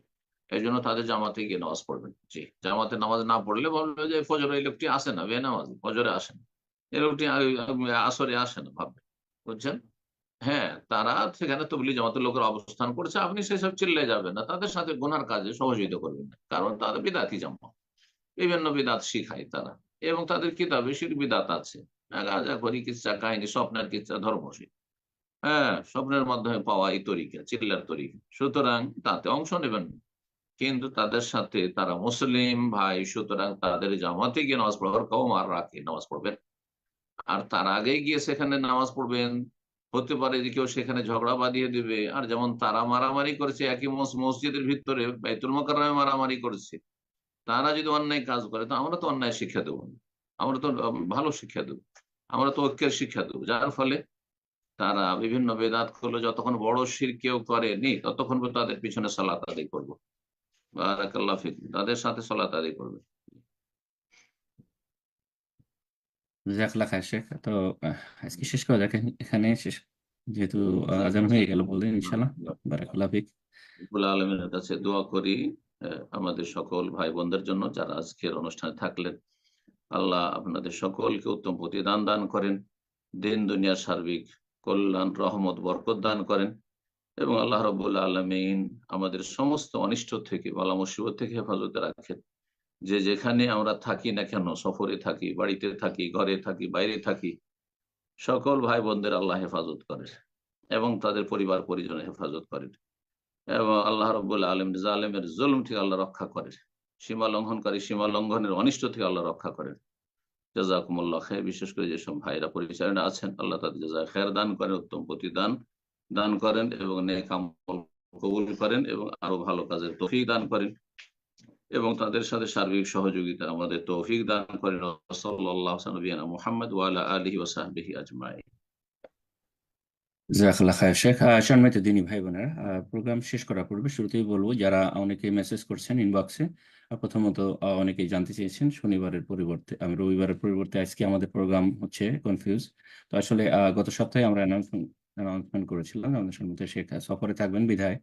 এই জন্য তাদের জামাতে গিয়ে নামাজ পড়বেন। জি, জামাতে নামাজ না পড়লে ভাববে যে ফজরে এই লোকটি আসে না, বেনামাজ, ফজরে আসে না, এই লোকটি আসরে আসে না, ভাববে, বুঝছেন। হ্যাঁ, তারা সেখানে তবলিগ জামাতের লোকের অবস্থান করছে, আপনি সেসব চিল্লে যাবেন না, তাদের সাথে গুনার কাজে সহযোগিতা করবেন না, কারণ তাদের বিদাতি জামাত, বিভিন্ন বিদাত শিখায় তারা, এবং তাদের কিতাবে শির বিদাত আছে, গাঁজাখড়ি, কিচ্ছা কাহিনী, স্বপ্নের কিচ্ছা, ধর্মশীল, হ্যাঁ, স্বপ্নের মাধ্যমে পাওয়া এই তরিকা, চিল্লার তরিকা। সুতরাং তাতে অংশ নেবেন না। কিন্তু তাদের সাথে তারা মুসলিম ভাই, সুতরাং তাদের জামাতে গিয়ে নামাজ পড়ার কওম আর রাখে নামাজ পড়বেন। আর তার আগে গিয়ে সেখানে নামাজ পড়বেন, হতে পারে যে কেউ সেখানে ঝগড়া বাঁধিয়ে দিবে। আর যেমন তারা মারামারি করেছে একই মসজিদের ভিতরে, বাইতুল মোকাররমে মারামারি করেছে, তারা যদি অন্যায় কাজ করে, তো আমরা তো অন্যায় শিক্ষা দেবো না, আমরা তো ভালো শিক্ষা দেবো, আমরা তো ঐক্যের শিক্ষা দেবো। যার ফলে তারা বিভিন্ন বেদাত করলো, যতক্ষণ বড় শিরক কেউ করেনি ততক্ষণ পর্যন্ত তাদের পিছনে সালাত আদায় করবো। বারাকাল্লাহ ফিক, তাদের সাথে সালাত আদায় করবে।
জাজাকাল্লাহ খায়ের শেখ। তো আজকে শেষ করা যাক এখানে, শেষ যেহেতু আজান হয়ে গেল বললেন ইনশাল্লাহ। বারাকাল্লাহ ফিক।
রব্বুল আলমিনের কাছে দোয়া করি আমাদের সকল ভাই বোনদের জন্য যারা আজকের অনুষ্ঠানে থাকলেন। আল্লাহ আপনাদের সকলকে উত্তম প্রতিদান দান করেন, দিন দুনিয়ার সার্বিক কল্যাণ, রহমত, বরকত দান করেন, এবং আল্লাহ রব্বুল আলমিন আমাদের সমস্ত অনিষ্ট থেকে, বালা মুসিবত থেকে হেফাজতে রাখেন। যে যেখানে আমরা থাকি না কেন, সফরে থাকি, বাড়িতে থাকি, ঘরে থাকি, বাইরে থাকি, সকল ভাই বোনদের আল্লাহ হেফাজত করেন এবং তাদের পরিবার পরিজনের হেফাজত করেন, এবং আল্লাহ রব্বুল আলম জালেমের জুলম থেকে আল্লাহ রক্ষা করেন, সীমা লঙ্ঘনকারী সীমা লঙ্ঘনের অনিষ্ট থেকে আল্লাহ রক্ষা করেন। জাযাকুমুল্লাহ খায়র। বিশেষ করে যেসব ভাইরা পরিচালনা আছেন, আল্লাহ তাদের জাযা খায়র দান করেন, উত্তম প্রতিদান দান করেন এবং নেক আমল কবুল করেন এবং আরো ভালো কাজের তৌফিক দান করেন এবং তাদের সাথে সার্বিক সহযোগিতা আমাদের তৌফিক দান করেন। সাল্লাল্লাহু আলা নবিয়িনা মুহাম্মদ ওয়া আলা আলিহি ওয়া সাহবিহি আজমাইন।
জাযাকাল্লাহ খায়ের শেখ। সম্মানিত দিনী ভাই বোনেরা, প্রোগ্রাম শেষ করার পূর্বে শুরুতেই বলবো, যারা অনেকে মেসেজ করছেন ইনবক্সে, প্রথমত অনেকেই জানতে চেয়েছেন শনিবারের পরিবর্তে আমি রবিবারের পরিবর্তে আজকে আমাদের প্রোগ্রাম হচ্ছে কনফিউজ। তো আসলে গত সপ্তাহে আমরা অ্যানাউন্সমেন্ট করেছিলাম আমাদের সম্মানিত শেখ সফরে থাকবেন বিধায়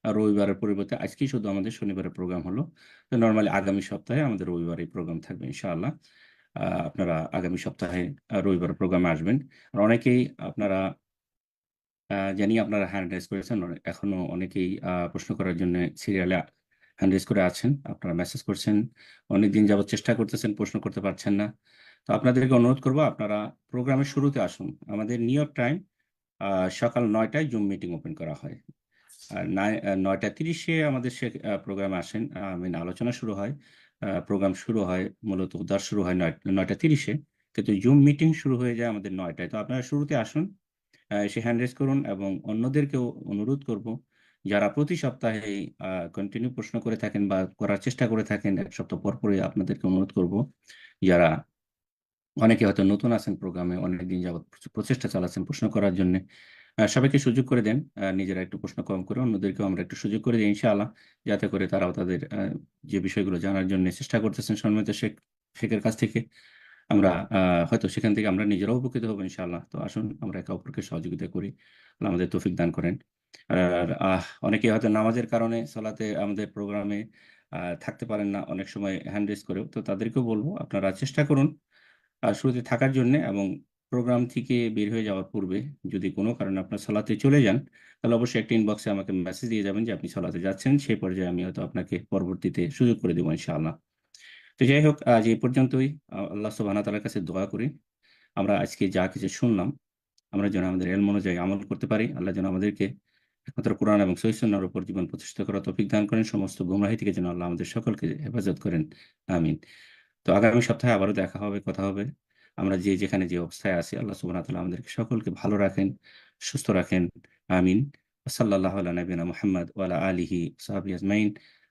রবিবারের পরিবর্তে আজকেই শুধু আমাদের শনিবারের প্রোগ্রাম হলো। তো নর্মালি আগামী সপ্তাহে আমাদের রবিবারে প্রোগ্রাম থাকবে ইনশাআল্লাহ। আপনারা আগামী সপ্তাহে রবিবারের প্রোগ্রামে আসবেন। আর অনেকেই আপনারা জানি আপনারা হ্যান্ড রেজ করেছেন, এখনো অনেকেই প্রশ্ন করার জন্য সিরিয়ালে হ্যান্ড রেজ করে আছেন। আপনারা মেসেজ করছেন, অনেকদিন যাবত চেষ্টা করতেছেন, প্রশ্ন করতে পারছেন না। তো আপনাদেরকে অনুরোধ করবো, আপনারা প্রোগ্রামের শুরুতে আসুন। আমাদের নিউ ইয়র্ক টাইম সকাল 9টায় জুম মিটিং ওপেন করা হয়, আর 9:30-এ আমাদের সে প্রোগ্রামে আসেন, আলোচনা শুরু হয়। প্রোগ্রাম শুরু হয়, মূলত উদ্ধার শুরু হয় 9:30-এ, কিন্তু জুম মিটিং শুরু হয়ে যায় আমাদের 9টায়। তো আপনারা শুরুতে আসুন, এসে হ্যান্ড রেজ করুন এবং অন্যদেরকেও অনুরোধ করব, যারা প্রতি সপ্তাহে কন্টিনিউ প্রশ্ন করে থাকেন বা করার চেষ্টা করে থাকেন, এক সপ্তাহ পর পরে আপনাদেরকে অনুরোধ করব, যারা অনেকে হয়তো নতুন আছেন প্রোগ্রামে, অনেকদিন যাবত প্রচেষ্টা চালাচ্ছেন প্রশ্ন করার জন্য, সবাইকে সুযোগ করে দেন। নিজেরা একটু প্রশ্ন কম করে অন্যদেরকেও আমরা একটু সুযোগ করে দিই ইনশাআল্লাহ, যাতে করে তারাও তাদের যে বিষয়গুলো জানার জন্য চেষ্টা করতেছেন সম্মানিত শেখের কাছ থেকে, আমরা হয়তো সেখান থেকে আমরা নিজেরাও উপকৃত হবো ইনশাআল্লাহ। তো আসুন আমরা একে অপরকে সহযোগিতা করি, আল্লাহ আমাদের তৌফিক দান করেন। আর অনেকে হয়তো নামাজের কারণে সালাতে আমাদের প্রোগ্রামে থাকতে পারেন না অনেক সময় হ্যান্ড রেজ করেও, তো তাদেরকেও বলবো আপনারা চেষ্টা করুন শুরুতে থাকার জন্য, এবং প্রোগ্রাম থেকে বের হয়ে যাওয়ার পূর্বে যদি কোনো কারণে আপনার সালাতে চলে যান, তাহলে অবশ্যই একটা ইনবক্সে আমাকে মেসেজ দিয়ে যাবেন যে আপনি সালাতে যাচ্ছেন। সেই পর্যায়ে আমি হয়তো আপনাকে পরবর্তীতে সুযোগ করে দেবো ইনশাআল্লাহ। তো যাই হোক, আজ এই পর্যন্তই। আল্লাহ সুবহানাহু ওয়া তাআলার কাছে দোয়া করি আমরা আজকে যা কিছু শুনলাম আমরা যেন আমাদের ইলম অনুযায়ী আমল করতে পারি। আল্লাহ যেন আমাদেরকে একমাত্র কোরআন এবং সহিহ সুন্নাহর উপর জীবন প্রতিষ্ঠিত করার তৌফিক দান করেন, সমস্ত গুমরাহি থেকে যেন আল্লাহ আমাদের সকলকে হেফাজত করেন, আমিন। তো আগামী সপ্তাহে আবারও দেখা হবে, কথা হবে। আমরা যে যেখানে যে অবস্থায় আছি, আল্লাহ সুবহানাহু ওয়া তাআলা আমাদেরকে সকলকে ভালো রাখেন, সুস্থ রাখেন, আমিন। সাল্লাল্লাহু আলা নবিয়িনা মুহাম্মদ ওয়া আলা আলিহি ওয়া সাহবিহি আজমাইন।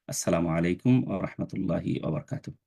আসসালামু আলাইকুম ওয়া রাহমাতুল্লাহি ওয়া বারাকাতুহু।